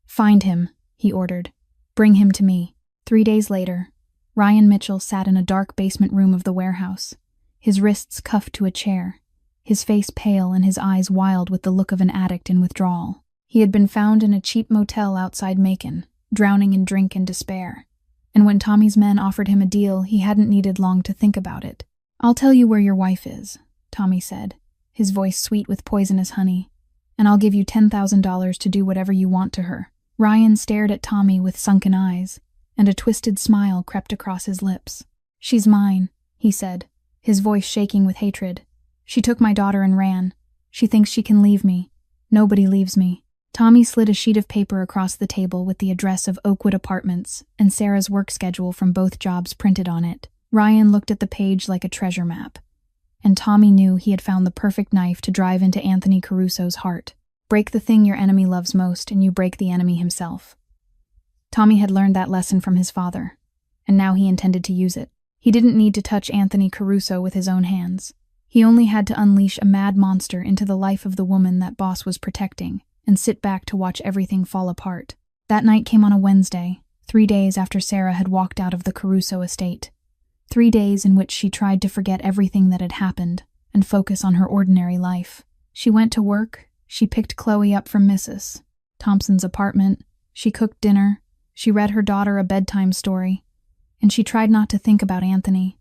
Find him, he ordered. Bring him to me. 3 days later, Ryan Mitchell sat in a dark basement room of the warehouse, his wrists cuffed to a chair, his face pale and his eyes wild with the look of an addict in withdrawal. He had been found in a cheap motel outside Macon, drowning in drink and despair. And when Tommy's men offered him a deal, he hadn't needed long to think about it. I'll tell you where your wife is, Tommy said, his voice sweet with poisonous honey. And I'll give you $10,000 to do whatever you want to her. Ryan stared at Tommy with sunken eyes, and a twisted smile crept across his lips. She's mine, he said, his voice shaking with hatred. She took my daughter and ran. She thinks she can leave me. Nobody leaves me. Tommy slid a sheet of paper across the table with the address of Oakwood Apartments and Sarah's work schedule from both jobs printed on it. Ryan looked at the page like a treasure map, and Tommy knew he had found the perfect knife to drive into Anthony Caruso's heart. Break the thing your enemy loves most, and you break the enemy himself. Tommy had learned that lesson from his father, and now he intended to use it. He didn't need to touch Anthony Caruso with his own hands. He only had to unleash a mad monster into the life of the woman that boss was protecting, and sit back to watch everything fall apart. That night came on a Wednesday, 3 days after Sarah had walked out of the Caruso estate. 3 days in which she tried to forget everything that had happened and focus on her ordinary life. She went to work, she picked Chloe up from Mrs. Thompson's apartment, she cooked dinner, she read her daughter a bedtime story, and she tried not to think about Anthony,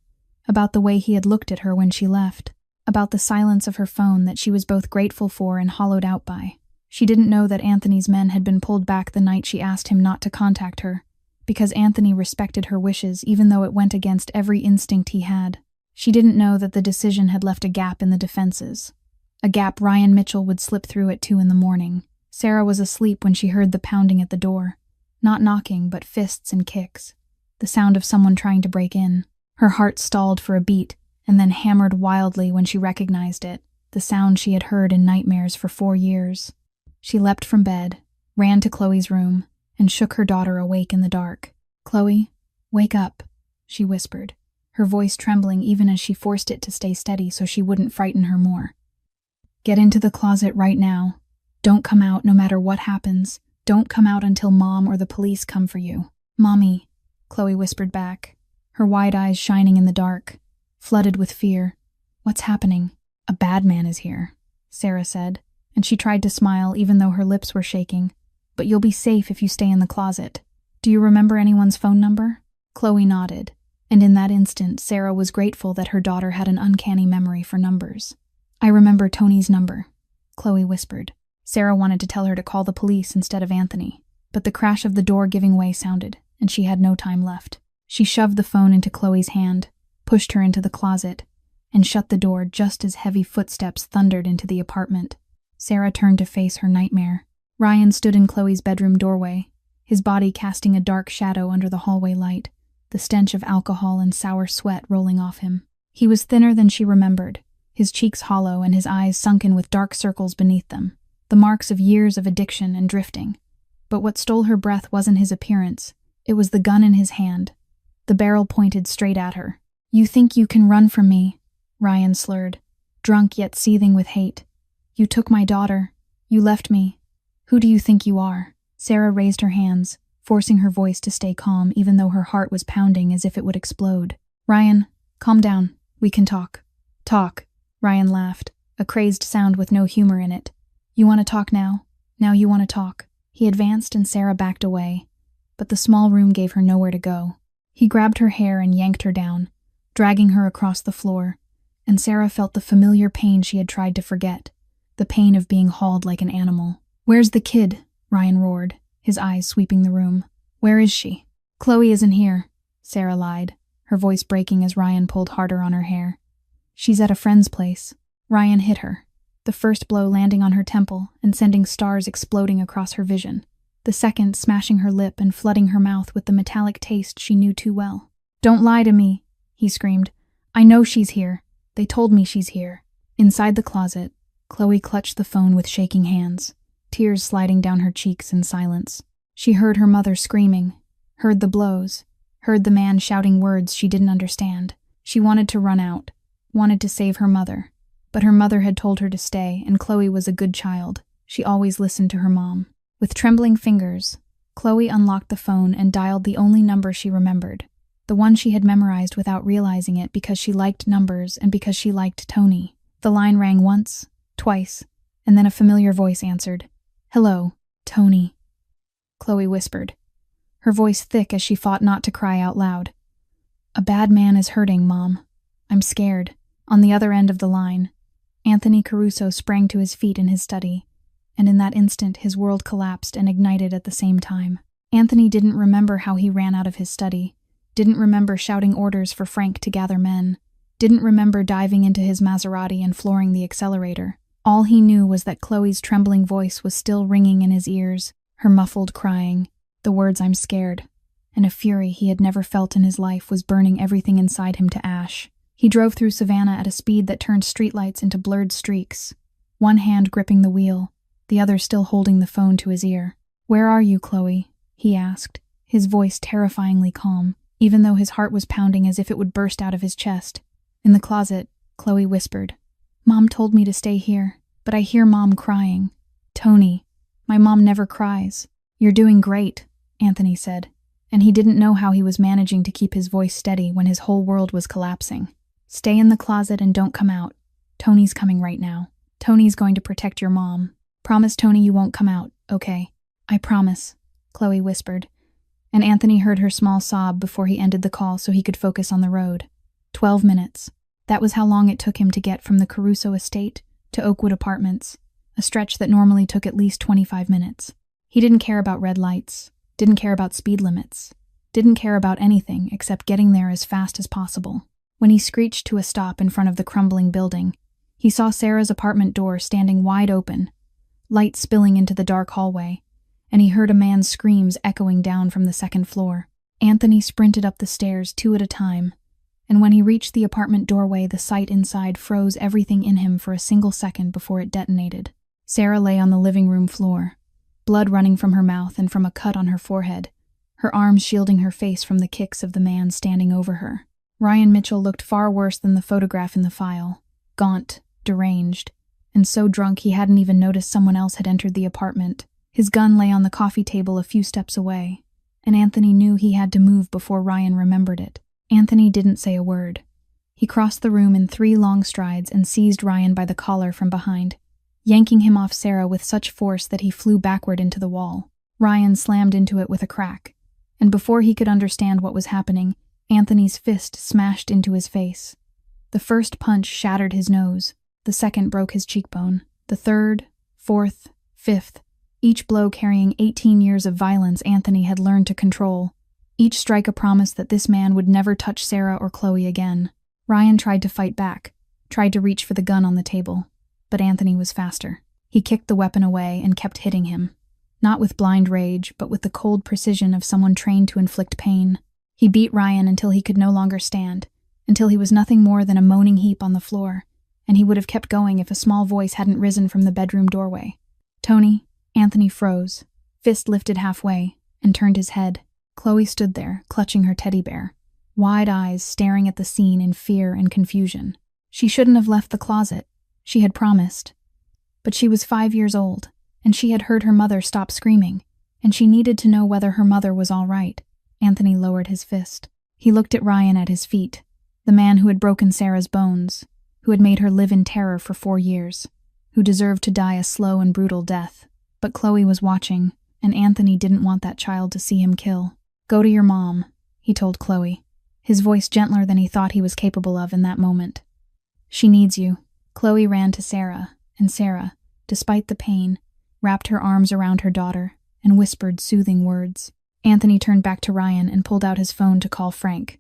about the way he had looked at her when she left, about the silence of her phone that she was both grateful for and hollowed out by. She didn't know that Anthony's men had been pulled back the night she asked him not to contact her, because Anthony respected her wishes even though it went against every instinct he had. She didn't know that the decision had left a gap in the defenses, a gap Ryan Mitchell would slip through at 2 a.m. Sarah was asleep when she heard the pounding at the door, not knocking but fists and kicks, the sound of someone trying to break in. Her heart stalled for a beat and then hammered wildly when she recognized it, the sound she had heard in nightmares for 4 years. She leapt from bed, ran to Chloe's room, and shook her daughter awake in the dark. "Chloe, wake up," she whispered, her voice trembling even as she forced it to stay steady so she wouldn't frighten her more. "Get into the closet right now. Don't come out no matter what happens. Don't come out until Mom or the police come for you." "Mommy," Chloe whispered back, her wide eyes shining in the dark, flooded with fear. "What's happening?" "A bad man is here," Sarah said, and she tried to smile even though her lips were shaking. "But you'll be safe if you stay in the closet. Do you remember anyone's phone number?" Chloe nodded, and in that instant Sarah was grateful that her daughter had an uncanny memory for numbers. "I remember Tony's number," Chloe whispered. Sarah wanted to tell her to call the police instead of Anthony, but the crash of the door giving way sounded, and she had no time left. She shoved the phone into Chloe's hand, pushed her into the closet, and shut the door just as heavy footsteps thundered into the apartment. Sarah turned to face her nightmare. Ryan stood in Chloe's bedroom doorway, his body casting a dark shadow under the hallway light, the stench of alcohol and sour sweat rolling off him. He was thinner than she remembered, his cheeks hollow and his eyes sunken with dark circles beneath them, the marks of years of addiction and drifting. But what stole her breath wasn't his appearance, it was the gun in his hand, the barrel pointed straight at her. "You think you can run from me," Ryan slurred, drunk yet seething with hate. "You took my daughter. You left me. Who do you think you are?" Sarah raised her hands, forcing her voice to stay calm even though her heart was pounding as if it would explode. "Ryan, calm down. We can talk." "Talk," Ryan laughed, a crazed sound with no humor in it. "You want to talk now? Now you want to talk?" He advanced and Sarah backed away, but the small room gave her nowhere to go. He grabbed her hair and yanked her down, dragging her across the floor, and Sarah felt the familiar pain she had tried to forget, the pain of being hauled like an animal. "Where's the kid?" Ryan roared, his eyes sweeping the room. "Where is she?" "Chloe isn't here," Sarah lied, her voice breaking as Ryan pulled harder on her hair. "She's at a friend's place." Ryan hit her, the first blow landing on her temple and sending stars exploding across her vision, the second smashing her lip and flooding her mouth with the metallic taste she knew too well. "Don't lie to me," he screamed. "I know she's here. They told me she's here." Inside the closet, Chloe clutched the phone with shaking hands, tears sliding down her cheeks in silence. She heard her mother screaming, heard the blows, heard the man shouting words she didn't understand. She wanted to run out, wanted to save her mother, but her mother had told her to stay, and Chloe was a good child. She always listened to her mom. With trembling fingers, Chloe unlocked the phone and dialed the only number she remembered, the one she had memorized without realizing it because she liked numbers and because she liked Tony. The line rang once, twice, and then a familiar voice answered. "Hello, Tony," Chloe whispered, her voice thick as she fought not to cry out loud. "A bad man is hurting, Mom. I'm scared." On the other end of the line, Anthony Caruso sprang to his feet in his study, and in that instant his world collapsed and ignited at the same time. Anthony didn't remember how he ran out of his study, didn't remember shouting orders for Frank to gather men, didn't remember diving into his Maserati and flooring the accelerator. All he knew was that Chloe's trembling voice was still ringing in his ears, her muffled crying, the words "I'm scared," and a fury he had never felt in his life was burning everything inside him to ash. He drove through Savannah at a speed that turned streetlights into blurred streaks, one hand gripping the wheel, the other still holding the phone to his ear. "Where are you, Chloe?" he asked, his voice terrifyingly calm, even though his heart was pounding as if it would burst out of his chest. "In the closet," Chloe whispered. "Mom told me to stay here, but I hear Mom crying." "Tony, my mom never cries." "You're doing great," Anthony said, and he didn't know how he was managing to keep his voice steady when his whole world was collapsing. "Stay in the closet and don't come out. Tony's coming right now. Tony's going to protect your mom. Promise, Tony, you won't come out, okay?" "I promise," Chloe whispered, and Anthony heard her small sob before he ended the call so he could focus on the road. 12 minutes. That was how long it took him to get from the Caruso estate to Oakwood Apartments, a stretch that normally took at least 25 minutes. He didn't care about red lights, didn't care about speed limits, didn't care about anything except getting there as fast as possible. When he screeched to a stop in front of the crumbling building, he saw Sarah's apartment door standing wide open, light spilling into the dark hallway, and he heard a man's screams echoing down from the second floor. Anthony sprinted up the stairs 2 at a time, and when he reached the apartment doorway, the sight inside froze everything in him for a single second before it detonated. Sarah lay on the living room floor, blood running from her mouth and from a cut on her forehead, her arms shielding her face from the kicks of the man standing over her. Ryan Mitchell looked far worse than the photograph in the file, gaunt, deranged, and so drunk he hadn't even noticed someone else had entered the apartment. His gun lay on the coffee table a few steps away, and Anthony knew he had to move before Ryan remembered it. Anthony didn't say a word. He crossed the room in 3 long strides and seized Ryan by the collar from behind, yanking him off Sarah with such force that he flew backward into the wall. Ryan slammed into it with a crack, and before he could understand what was happening, Anthony's fist smashed into his face. The first punch shattered his nose, the second broke his cheekbone, the third, fourth, fifth, each blow carrying 18 years of violence Anthony had learned to control, each strike a promise that this man would never touch Sarah or Chloe again. Ryan tried to fight back, tried to reach for the gun on the table, but Anthony was faster. He kicked the weapon away and kept hitting him, not with blind rage, but with the cold precision of someone trained to inflict pain. He beat Ryan until he could no longer stand, until he was nothing more than a moaning heap on the floor, and he would have kept going if a small voice hadn't risen from the bedroom doorway. "Tony," Anthony froze, fist lifted halfway, and turned his head. Chloe stood there, clutching her teddy bear, wide eyes staring at the scene in fear and confusion. She shouldn't have left the closet. She had promised. But she was 5 years old, and she had heard her mother stop screaming, and she needed to know whether her mother was all right. Anthony lowered his fist. He looked at Ryan at his feet, the man who had broken Sarah's bones, who had made her live in terror for 4 years, who deserved to die a slow and brutal death. But Chloe was watching, and Anthony didn't want that child to see him kill. "Go to your mom," he told Chloe, his voice gentler than he thought he was capable of in that moment. "She needs you." Chloe ran to Sarah, and Sarah, despite the pain, wrapped her arms around her daughter and whispered soothing words. Anthony turned back to Ryan and pulled out his phone to call Frank.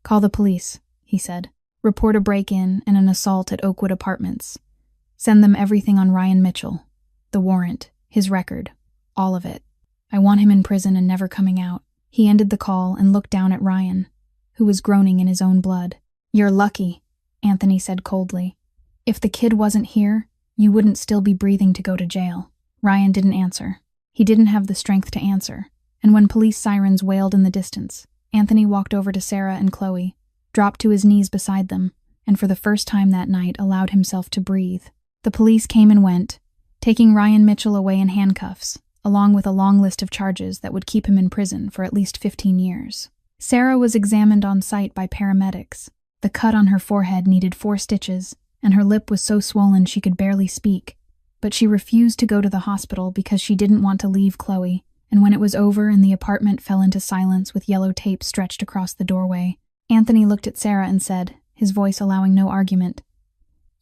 "Call the police," he said. Report a break-in and an assault at Oakwood Apartments. Send them everything on Ryan Mitchell. The warrant, his record, all of it. I want him in prison and never coming out." He ended the call and looked down at Ryan, who was groaning in his own blood. "You're lucky," Anthony said coldly. "If the kid wasn't here, you wouldn't still be breathing to go to jail." Ryan didn't answer. He didn't have the strength to answer, and when police sirens wailed in the distance, Anthony walked over to Sarah and Chloe, dropped to his knees beside them, and for the first time that night allowed himself to breathe. The police came and went, taking Ryan Mitchell away in handcuffs, along with a long list of charges that would keep him in prison for at least 15 years. Sarah was examined on site by paramedics. The cut on her forehead needed 4 stitches, and her lip was so swollen she could barely speak. But she refused to go to the hospital because she didn't want to leave Chloe, and when it was over and the apartment fell into silence with yellow tape stretched across the doorway, Anthony looked at Sarah and said, his voice allowing no argument,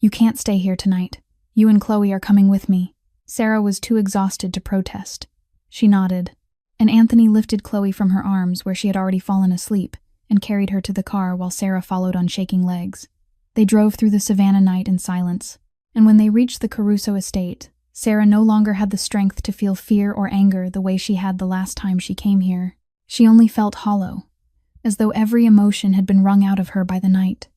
"You can't stay here tonight. You and Chloe are coming with me." Sarah was too exhausted to protest. She nodded, and Anthony lifted Chloe from her arms where she had already fallen asleep and carried her to the car while Sarah followed on shaking legs. They drove through the Savannah night in silence, and when they reached the Caruso estate, Sarah no longer had the strength to feel fear or anger the way she had the last time she came here. She only felt hollow, as though every emotion had been wrung out of her by the night.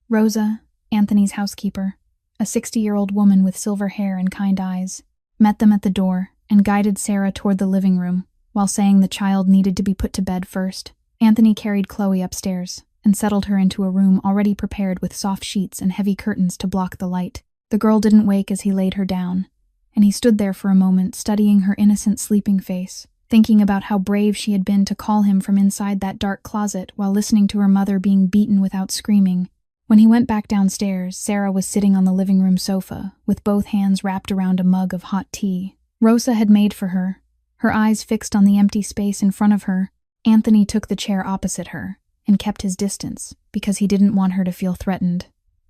Rosa, Anthony's housekeeper, a 60-year-old woman with silver hair and kind eyes, met them at the door and guided Sarah toward the living room, while saying the child needed to be put to bed first. Anthony carried Chloe upstairs and settled her into a room already prepared with soft sheets and heavy curtains to block the light. The girl didn't wake as he laid her down, and he stood there for a moment studying her innocent sleeping face, thinking about how brave she had been to call him from inside that dark closet while listening to her mother being beaten without screaming. When he went back downstairs, Sarah was sitting on the living room sofa, with both hands wrapped around a mug of hot tea. Rosa had made for her, her eyes fixed on the empty space in front of her. Anthony took the chair opposite her and kept his distance because he didn't want her to feel threatened.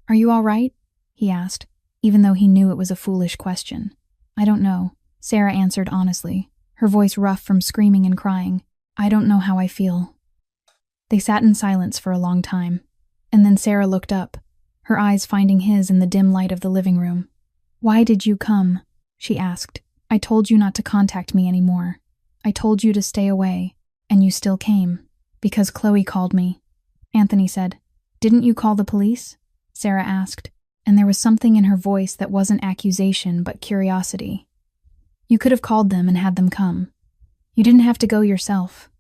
"Are you all right?" he asked, even though he knew it was a foolish question. "I don't know," Sarah answered honestly, her voice rough from screaming and crying. "I don't know how I feel." They sat in silence for a long time, and then Sarah looked up, her eyes finding his in the dim light of the living room. "Why did you come?" she asked. "I told you not to contact me anymore. I told you to stay away, and you still came." "Because Chloe called me," Anthony said. "Didn't you call the police?" Sarah asked, and there was something in her voice that wasn't accusation but curiosity. "You could have called them and had them come. You didn't have to go yourself."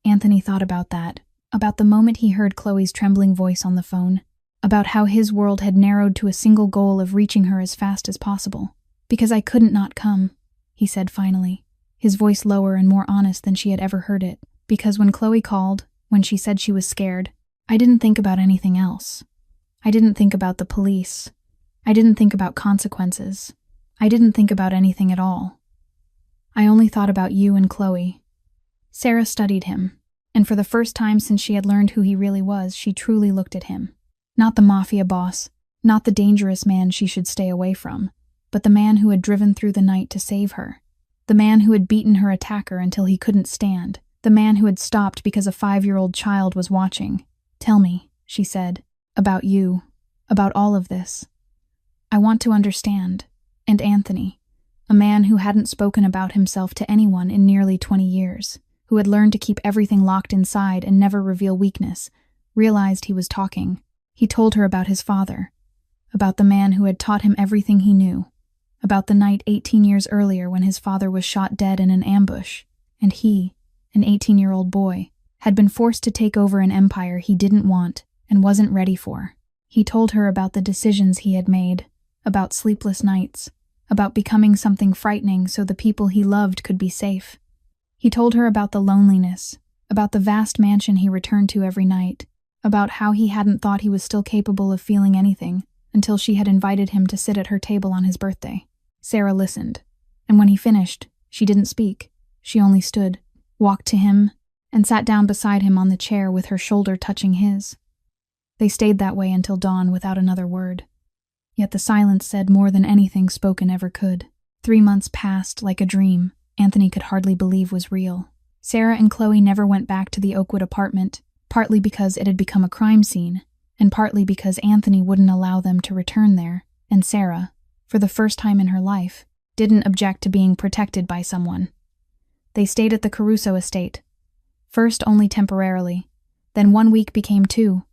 Anthony thought about that, about the moment he heard Chloe's trembling voice on the phone, about how his world had narrowed to a single goal of reaching her as fast as possible. "Because I couldn't not come," he said finally, his voice lower and more honest than she had ever heard it. "Because when Chloe called, when she said she was scared, I didn't think about anything else. I didn't think about the police. I didn't think about consequences. I didn't think about anything at all. I only thought about you and Chloe." Sarah studied him, and for the first time since she had learned who he really was, she truly looked at him. Not the Mafia boss, not the dangerous man she should stay away from, but the man who had driven through the night to save her. The man who had beaten her attacker until he couldn't stand. The man who had stopped because a 5-year-old child was watching. "Tell me," she said, "about you, about all of this. I want to understand." And Anthony, a man who hadn't spoken about himself to anyone in nearly 20 years, who had learned to keep everything locked inside and never reveal weakness, realized he was talking. He told her about his father, about the man who had taught him everything he knew, about the night 18 years earlier when his father was shot dead in an ambush, and he, an 18-year-old boy, had been forced to take over an empire he didn't want and wasn't ready for. He told her about the decisions he had made, about sleepless nights, about becoming something frightening so the people he loved could be safe. He told her about the loneliness, about the vast mansion he returned to every night, about how he hadn't thought he was still capable of feeling anything until she had invited him to sit at her table on his birthday. Sarah listened, and when he finished, she didn't speak. She only stood, walked to him, and sat down beside him on the chair with her shoulder touching his. They stayed that way until dawn without another word. Yet the silence said more than anything spoken ever could. 3 months passed like a dream Anthony could hardly believe was real. Sarah and Chloe never went back to the Oakwood apartment, partly because it had become a crime scene, and partly because Anthony wouldn't allow them to return there, and Sarah, for the first time in her life, didn't object to being protected by someone. They stayed at the Caruso estate. First only temporarily, then 1 week became 2,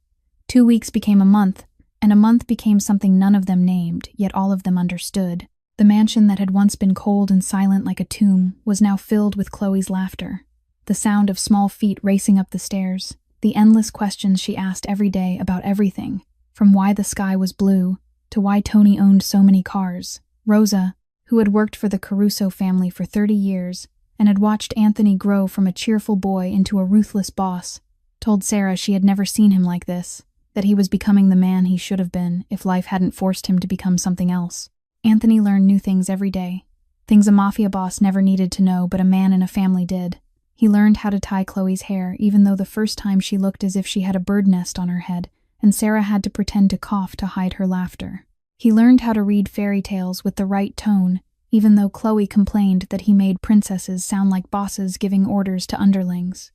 2 weeks became a month, and a month became something none of them named, yet all of them understood. The mansion that had once been cold and silent like a tomb was now filled with Chloe's laughter, the sound of small feet racing up the stairs, the endless questions she asked every day about everything, from why the sky was blue to why Tony owned so many cars. Rosa, who had worked for the Caruso family for 30 years and had watched Anthony grow from a cheerful boy into a ruthless boss, told Sarah she had never seen him like this, that he was becoming the man he should have been if life hadn't forced him to become something else. Anthony learned new things every day, things a mafia boss never needed to know but a man in a family did. He learned how to tie Chloe's hair, even though the first time she looked as if she had a bird nest on her head, and Sarah had to pretend to cough to hide her laughter. He learned how to read fairy tales with the right tone, even though Chloe complained that he made princesses sound like bosses giving orders to underlings.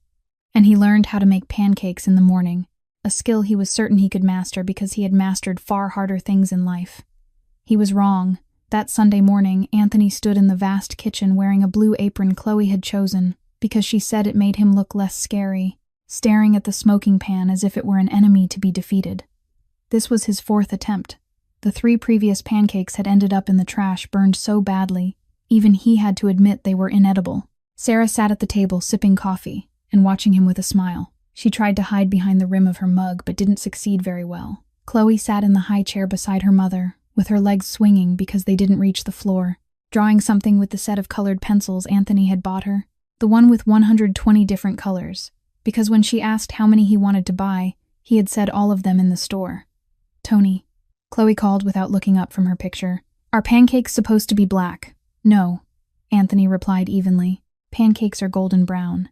And he learned how to make pancakes in the morning, a skill he was certain he could master because he had mastered far harder things in life. He was wrong. That Sunday morning, Anthony stood in the vast kitchen wearing a blue apron Chloe had chosen because she said it made him look less scary, staring at the smoking pan as if it were an enemy to be defeated. This was his 4th attempt. The 3 previous pancakes had ended up in the trash, burned so badly, even he had to admit they were inedible. Sarah sat at the table sipping coffee and watching him with a smile. She tried to hide behind the rim of her mug but didn't succeed very well. Chloe sat in the high chair beside her mother, with her legs swinging because they didn't reach the floor, drawing something with the set of colored pencils Anthony had bought her, the one with 120 different colors, because when she asked how many he wanted to buy, he had said all of them in the store. "Tony," Chloe called without looking up from her picture. "Are pancakes supposed to be black?" "No," Anthony replied evenly. "Pancakes are golden brown."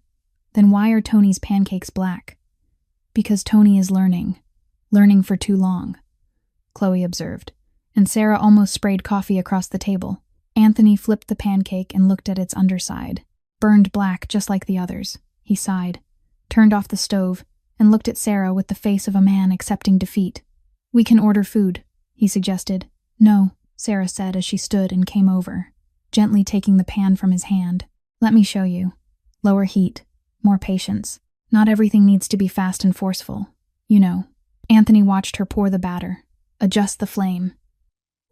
"Then why are Tony's pancakes black?" "Because Tony is learning for too long," Chloe observed, and Sarah almost sprayed coffee across the table. Anthony flipped the pancake and looked at its underside. Burned black just like the others. He sighed, turned off the stove, and looked at Sarah with the face of a man accepting defeat. "We can order food," he suggested. "No," Sarah said as she stood and came over, gently taking the pan from his hand. "Let me show you. Lower heat, more patience. Not everything needs to be fast and forceful. You know." Anthony watched her pour the batter, adjust the flame,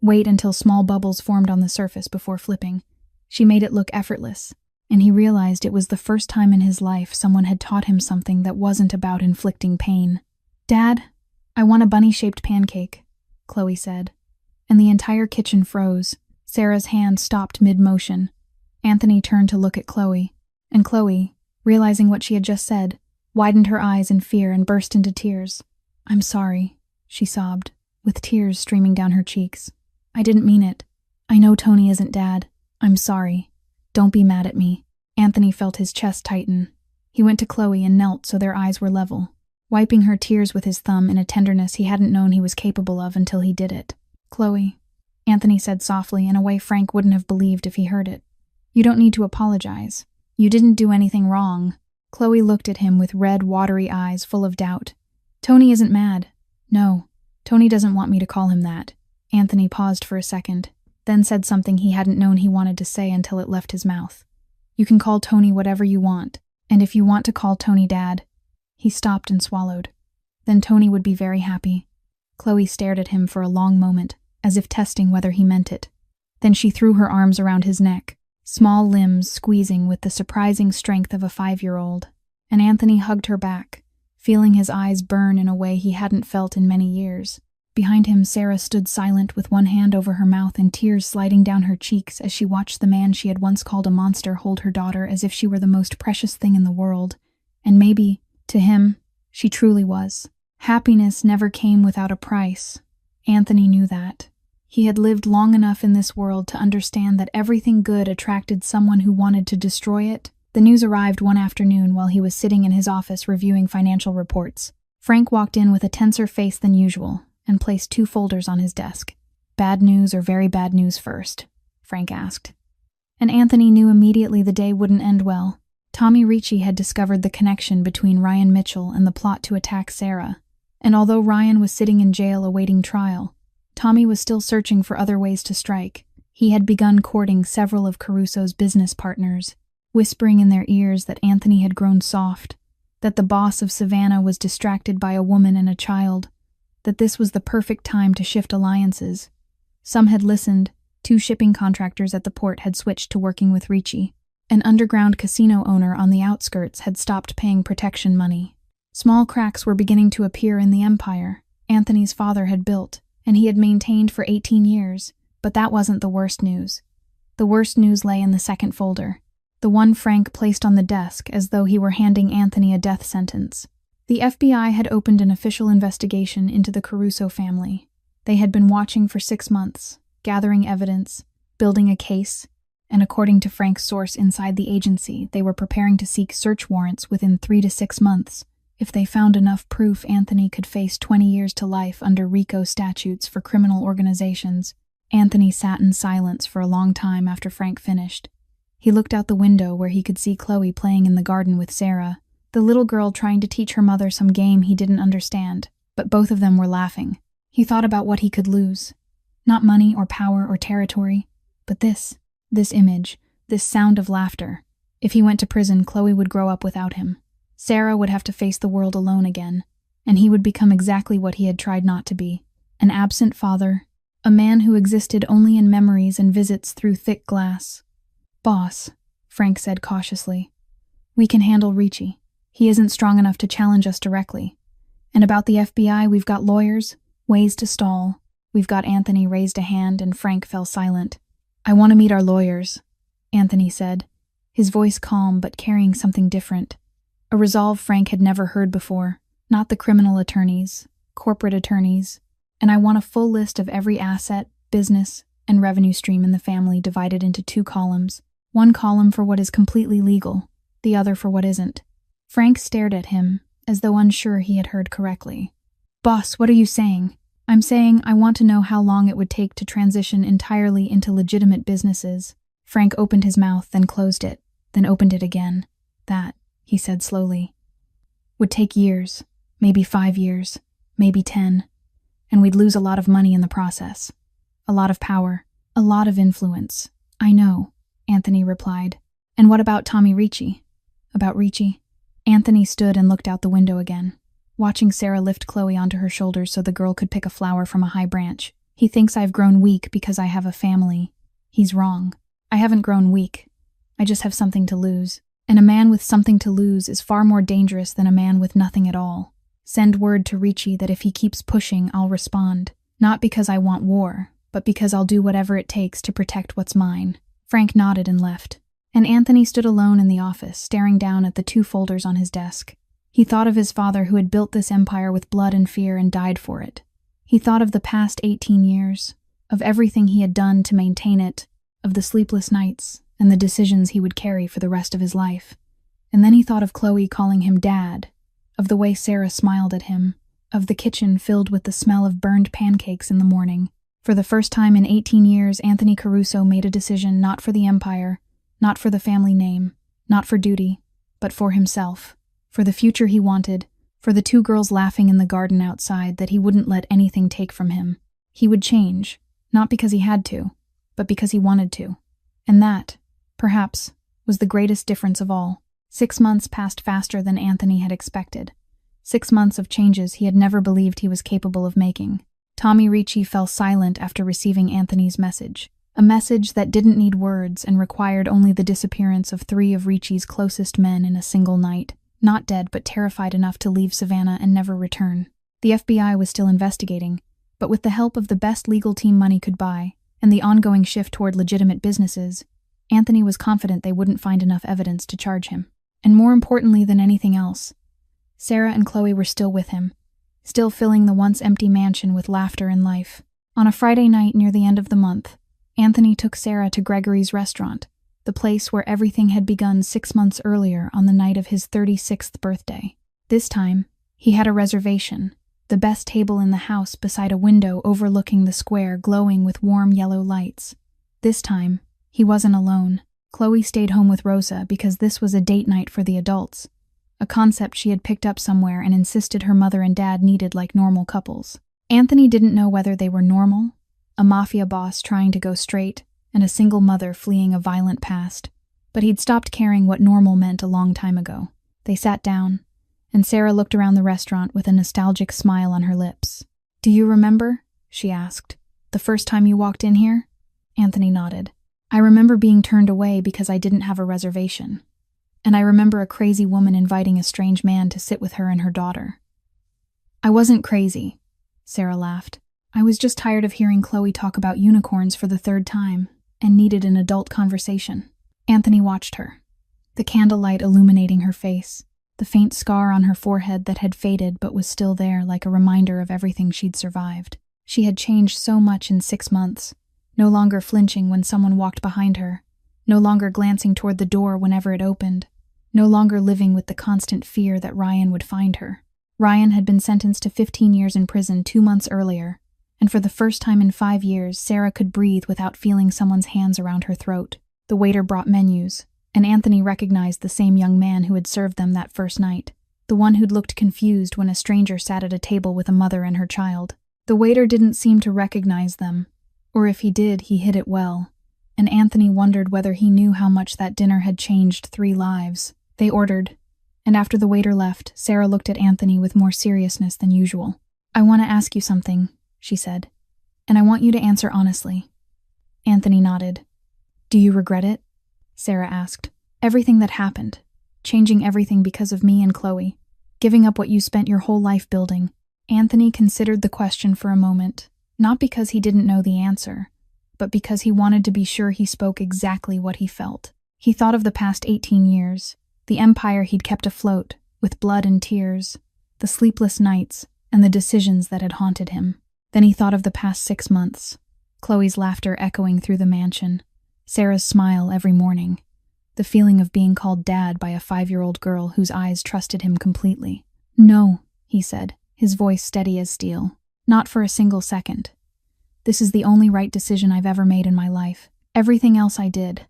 wait until small bubbles formed on the surface before flipping. She made it look effortless, and he realized it was the first time in his life someone had taught him something that wasn't about inflicting pain. "Dad, I want a bunny-shaped pancake," Chloe said, and the entire kitchen froze. Sarah's hand stopped mid-motion. Anthony turned to look at Chloe, and Chloe, realizing what she had just said, widened her eyes in fear and burst into tears. "I'm sorry," she sobbed, with tears streaming down her cheeks. "I didn't mean it. I know Tony isn't Dad. I'm sorry. Don't be mad at me." Anthony felt his chest tighten. He went to Chloe and knelt so their eyes were level, wiping her tears with his thumb in a tenderness he hadn't known he was capable of until he did it. "Chloe," Anthony said softly in a way Frank wouldn't have believed if he heard it. "You don't need to apologize. You didn't do anything wrong." Chloe looked at him with red, watery eyes full of doubt. "Tony isn't mad." "No, Tony doesn't want me to call him that." Anthony paused for a second, then said something he hadn't known he wanted to say until it left his mouth. "You can call Tony whatever you want, and if you want to call Tony Dad." He stopped and swallowed. "Then Tony would be very happy." Chloe stared at him for a long moment, as if testing whether he meant it. Then she threw her arms around his neck, small limbs squeezing with the surprising strength of a 5-year-old, and Anthony hugged her back, feeling his eyes burn in a way he hadn't felt in many years. Behind him, Sarah stood silent with one hand over her mouth and tears sliding down her cheeks as she watched the man she had once called a monster hold her daughter as if she were the most precious thing in the world. And maybe, to him, she truly was. Happiness never came without a price. Anthony knew that. He had lived long enough in this world to understand that everything good attracted someone who wanted to destroy it. The news arrived one afternoon while he was sitting in his office reviewing financial reports. Frank walked in with a tenser face than usual and placed 2 folders on his desk. "Bad news or very bad news first?" Frank asked. And Anthony knew immediately the day wouldn't end well. Tommy Ricci had discovered the connection between Ryan Mitchell and the plot to attack Sarah, And although Ryan was sitting in jail awaiting trial, Tommy was still searching for other ways to strike. He had begun courting several of Caruso's business partners, whispering in their ears that Anthony had grown soft, that the boss of Savannah was distracted by a woman and a child, that this was the perfect time to shift alliances. Some had listened. 2 shipping contractors at the port had switched to working with Ricci. An underground casino owner on the outskirts had stopped paying protection money. Small cracks were beginning to appear in the empire Anthony's father had built, and he had maintained for 18 years, but that wasn't the worst news. The worst news lay in the second folder, the one Frank placed on the desk as though he were handing Anthony a death sentence. The FBI had opened an official investigation into the Caruso family. They had been watching for 6 months, gathering evidence, building a case, and according to Frank's source inside the agency, they were preparing to seek search warrants within 3 to 6 months. If they found enough proof, Anthony could face 20 years to life under RICO statutes for criminal organizations. Anthony sat in silence for a long time after Frank finished. He looked out the window where he could see Chloe playing in the garden with Sarah, the little girl trying to teach her mother some game he didn't understand, but both of them were laughing. He thought about what he could lose. Not money or power or territory, but this image, this sound of laughter. If he went to prison, Chloe would grow up without him. Sarah would have to face the world alone again, and he would become exactly what he had tried not to be, an absent father, a man who existed only in memories and visits through thick glass. "Boss," Frank said cautiously, "we can handle Ricci. He isn't strong enough to challenge us directly. And about the FBI, we've got lawyers, ways to stall. We've got." Anthony raised a hand and Frank fell silent. "I want to meet our lawyers," Anthony said, his voice calm but carrying something different. A resolve Frank had never heard before. Not the criminal attorneys, corporate attorneys. "And I want a full list of every asset, business, and revenue stream in the family divided into 2 columns. One column for what is completely legal, the other for what isn't." Frank stared at him, as though unsure he had heard correctly. "Boss, what are you saying?" "I'm saying I want to know how long it would take to transition entirely into legitimate businesses." Frank opened his mouth, then closed it, then opened it again. "That," he said slowly, "would take years, maybe 5 years, maybe 10, and we'd lose a lot of money in the process. A lot of power, a lot of influence." "I know," Anthony replied. "And what about Tommy Ricci?" "About Ricci?" Anthony stood and looked out the window again, watching Sarah lift Chloe onto her shoulders so the girl could pick a flower from a high branch. "He thinks I've grown weak because I have a family. He's wrong. I haven't grown weak. I just have something to lose. And a man with something to lose is far more dangerous than a man with nothing at all. Send word to Ricci that if he keeps pushing, I'll respond. Not because I want war, but because I'll do whatever it takes to protect what's mine." Frank nodded and left, and Anthony stood alone in the office, staring down at the 2 folders on his desk. He thought of his father who had built this empire with blood and fear and died for it. He thought of the past 18 years, of everything he had done to maintain it, of the sleepless nights and the decisions he would carry for the rest of his life. And then he thought of Chloe calling him Dad, of the way Sarah smiled at him, of the kitchen filled with the smell of burned pancakes in the morning. For the first time in 18 years, Anthony Caruso made a decision not for the empire, not for the family name, not for duty, but for himself, for the future he wanted, for the 2 girls laughing in the garden outside that he wouldn't let anything take from him. He would change, not because he had to, but because he wanted to. And that, perhaps, was the greatest difference of all. 6 months passed faster than Anthony had expected. 6 months of changes he had never believed he was capable of making. Tommy Ricci fell silent after receiving Anthony's message. A message that didn't need words and required only the disappearance of 3 of Ricci's closest men in a single night. Not dead, but terrified enough to leave Savannah and never return. The FBI was still investigating, but with the help of the best legal team money could buy, and the ongoing shift toward legitimate businesses, Anthony was confident they wouldn't find enough evidence to charge him. And more importantly than anything else, Sarah and Chloe were still with him, still filling the once empty mansion with laughter and life. On a Friday night near the end of the month, Anthony took Sarah to Gregory's restaurant, the place where everything had begun 6 months earlier on the night of his 36th birthday. This time, he had a reservation, the best table in the house beside a window overlooking the square glowing with warm yellow lights. This time, he wasn't alone. Chloe stayed home with Rosa because this was a date night for the adults. a concept she had picked up somewhere and insisted her mother and dad needed like normal couples. Anthony didn't know whether they were normal, a mafia boss trying to go straight, and a single mother fleeing a violent past. But he'd stopped caring what normal meant a long time ago. They sat down, and Sarah looked around the restaurant with a nostalgic smile on her lips. "Do you remember?" she asked. "The first time you walked in here?" Anthony nodded. "I remember being turned away because I didn't have a reservation. And I remember a crazy woman inviting a strange man to sit with her and her daughter." "I wasn't crazy," Sarah laughed. "I was just tired of hearing Chloe talk about unicorns for the third time and needed an adult conversation." Anthony watched her, the candlelight illuminating her face, the faint scar on her forehead that had faded but was still there like a reminder of everything she'd survived. She had changed so much in 6 months, no longer flinching when someone walked behind her, no longer glancing toward the door whenever it opened, no longer living with the constant fear that Ryan would find her. Ryan had been sentenced to 15 years in prison 2 months earlier, and for the first time in 5 years, Sarah could breathe without feeling someone's hands around her throat. The waiter brought menus, and Anthony recognized the same young man who had served them that first night, the one who'd looked confused when a stranger sat at a table with a mother and her child. The waiter didn't seem to recognize them, or if he did, he hid it well, and Anthony wondered whether he knew how much that dinner had changed 3 lives. They ordered, and after the waiter left, Sarah looked at Anthony with more seriousness than usual. "I want to ask you something," she said, "and I want you to answer honestly." Anthony nodded. "Do you regret it?" Sarah asked. "Everything that happened, changing everything because of me and Chloe, giving up what you spent your whole life building." Anthony considered the question for a moment, not because he didn't know the answer, but because he wanted to be sure he spoke exactly what he felt. He thought of the past 18 years, the empire he'd kept afloat, with blood and tears, the sleepless nights, and the decisions that had haunted him. Then he thought of the past 6 months, Chloe's laughter echoing through the mansion, Sarah's smile every morning, the feeling of being called dad by a 5-year-old girl whose eyes trusted him completely. "No," he said, his voice steady as steel. "Not for a single second. This is the only right decision I've ever made in my life. Everything else I did,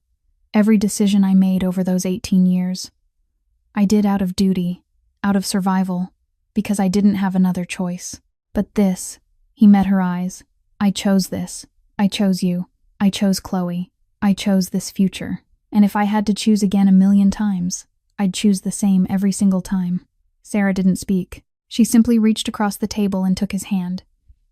every decision I made over those 18 years, I did out of duty, out of survival, because I didn't have another choice. But this," he met her eyes, "I chose this. I chose you. I chose Chloe. I chose this future. And if I had to choose again 1,000,000 times, I'd choose the same every single time." Sarah didn't speak. She simply reached across the table and took his hand,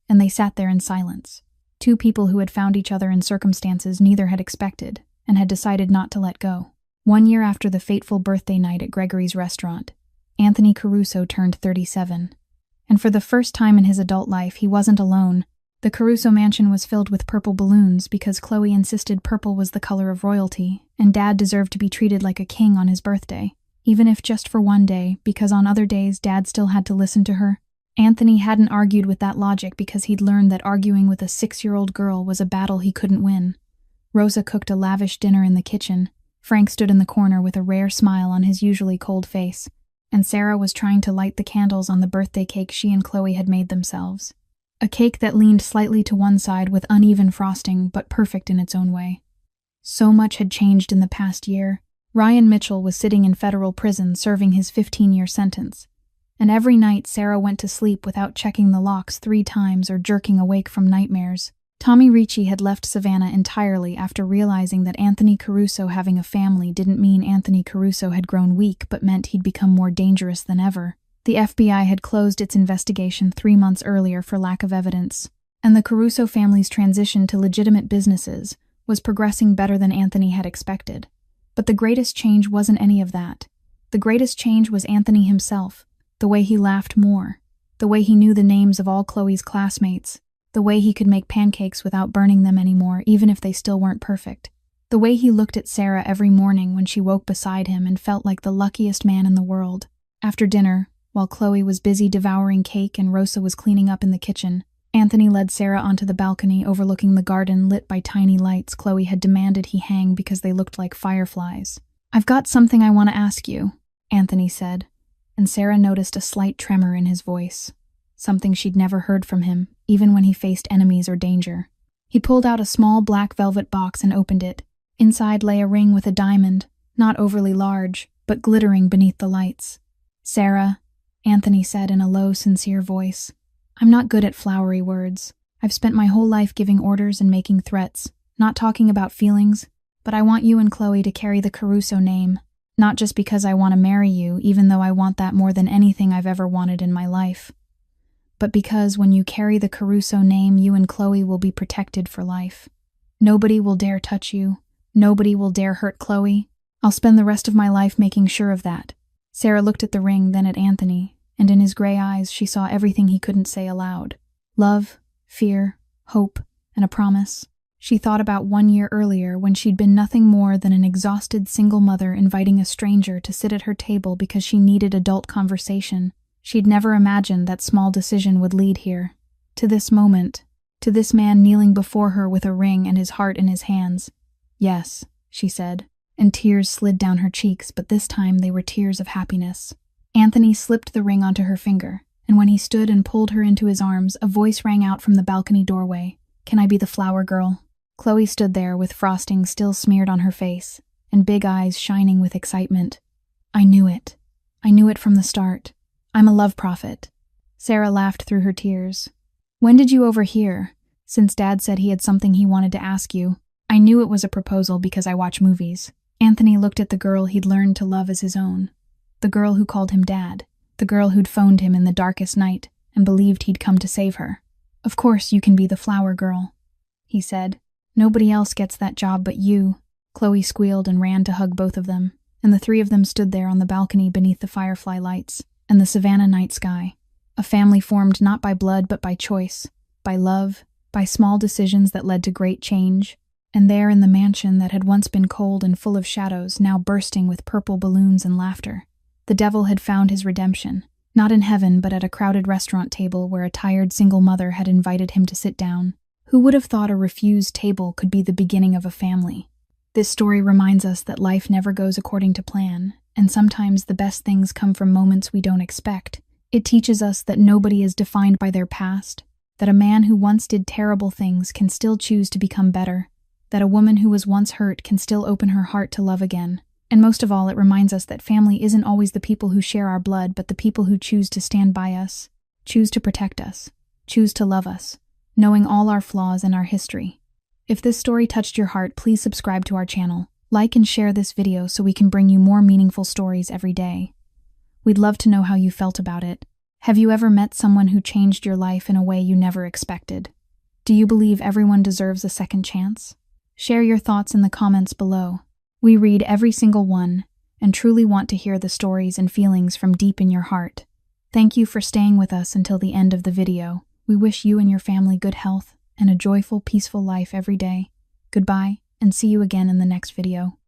and they sat there in silence. 2 people who had found each other in circumstances neither had expected, and had decided not to let go. 1 year after the fateful birthday night at Gregory's restaurant, Anthony Caruso turned 37. And for the first time in his adult life, he wasn't alone. The Caruso mansion was filled with purple balloons because Chloe insisted purple was the color of royalty, and Dad deserved to be treated like a king on his birthday, even if just for 1 day, because on other days Dad still had to listen to her. Anthony hadn't argued with that logic because he'd learned that arguing with a 6-year-old girl was a battle he couldn't win. Rosa cooked a lavish dinner in the kitchen. Frank stood in the corner with a rare smile on his usually cold face, and Sarah was trying to light the candles on the birthday cake she and Chloe had made themselves. A cake that leaned slightly to one side with uneven frosting, but perfect in its own way. So much had changed in the past year. Ryan Mitchell was sitting in federal prison serving his 15-year sentence, and every night Sarah went to sleep without checking the locks 3 times or jerking awake from nightmares. Tommy Ricci had left Savannah entirely after realizing that Anthony Caruso having a family didn't mean Anthony Caruso had grown weak, but meant he'd become more dangerous than ever. The FBI had closed its investigation 3 months earlier for lack of evidence, and the Caruso family's transition to legitimate businesses was progressing better than Anthony had expected. But the greatest change wasn't any of that. The greatest change was Anthony himself, the way he laughed more, the way he knew the names of all Chloe's classmates, the way he could make pancakes without burning them anymore, even if they still weren't perfect, the way he looked at Sarah every morning when she woke beside him and felt like the luckiest man in the world. After dinner, while Chloe was busy devouring cake and Rosa was cleaning up in the kitchen, Anthony led Sarah onto the balcony overlooking the garden lit by tiny lights Chloe had demanded he hang because they looked like fireflies. "I've got something I want to ask you," Anthony said, and Sarah noticed a slight tremor in his voice, something she'd never heard from him, even when he faced enemies or danger. He pulled out a small black velvet box and opened it. Inside lay a ring with a diamond, not overly large, but glittering beneath the lights. Sarah, Anthony said in a low, sincere voice. I'm not good at flowery words. I've spent my whole life giving orders and making threats, not talking about feelings, but I want you and Chloe to carry the Caruso name, not just because I want to marry you, even though I want that more than anything I've ever wanted in my life, but because when you carry the Caruso name, you and Chloe will be protected for life. Nobody will dare touch you. Nobody will dare hurt Chloe. I'll spend the rest of my life making sure of that. Sarah looked at the ring, then at Anthony, and in his gray eyes she saw everything he couldn't say aloud. Love, fear, hope, and a promise. She thought about 1 year earlier when she'd been nothing more than an exhausted single mother inviting a stranger to sit at her table because she needed adult conversation. She'd never imagined that small decision would lead here. To this moment. To this man kneeling before her with a ring and his heart in his hands. Yes, she said, and tears slid down her cheeks, but this time they were tears of happiness. Anthony slipped the ring onto her finger, and when he stood and pulled her into his arms, a voice rang out from the balcony doorway. Can I be the flower girl? Chloe stood there with frosting still smeared on her face, and big eyes shining with excitement. I knew it. I knew it from the start. I'm a love prophet. Sarah laughed through her tears. When did you overhear? Since Dad said he had something he wanted to ask you. I knew it was a proposal because I watch movies. Anthony looked at the girl he'd learned to love as his own. The girl who called him Dad. The girl who'd phoned him in the darkest night and believed he'd come to save her. Of course you can be the flower girl, he said. Nobody else gets that job but you. Chloe squealed and ran to hug both of them, and the three of them stood there on the balcony beneath the firefly lights and the Savannah night sky. A family formed not by blood but by choice, by love, by small decisions that led to great change. And there in the mansion that had once been cold and full of shadows, now bursting with purple balloons and laughter, the devil had found his redemption, not in heaven but at a crowded restaurant table where a tired single mother had invited him to sit down. Who would have thought a refused table could be the beginning of a family? This story reminds us that life never goes according to plan, and sometimes the best things come from moments we don't expect. It teaches us that nobody is defined by their past, that a man who once did terrible things can still choose to become better, that a woman who was once hurt can still open her heart to love again. And most of all, it reminds us that family isn't always the people who share our blood, but the people who choose to stand by us, choose to protect us, choose to love us, knowing all our flaws and our history. If this story touched your heart, please subscribe to our channel, like and share this video so we can bring you more meaningful stories every day. We'd love to know how you felt about it. Have you ever met someone who changed your life in a way you never expected? Do you believe everyone deserves a second chance? Share your thoughts in the comments below. We read every single one and truly want to hear the stories and feelings from deep in your heart. Thank you for staying with us until the end of the video. We wish you and your family good health and a joyful, peaceful life every day. Goodbye, and see you again in the next video.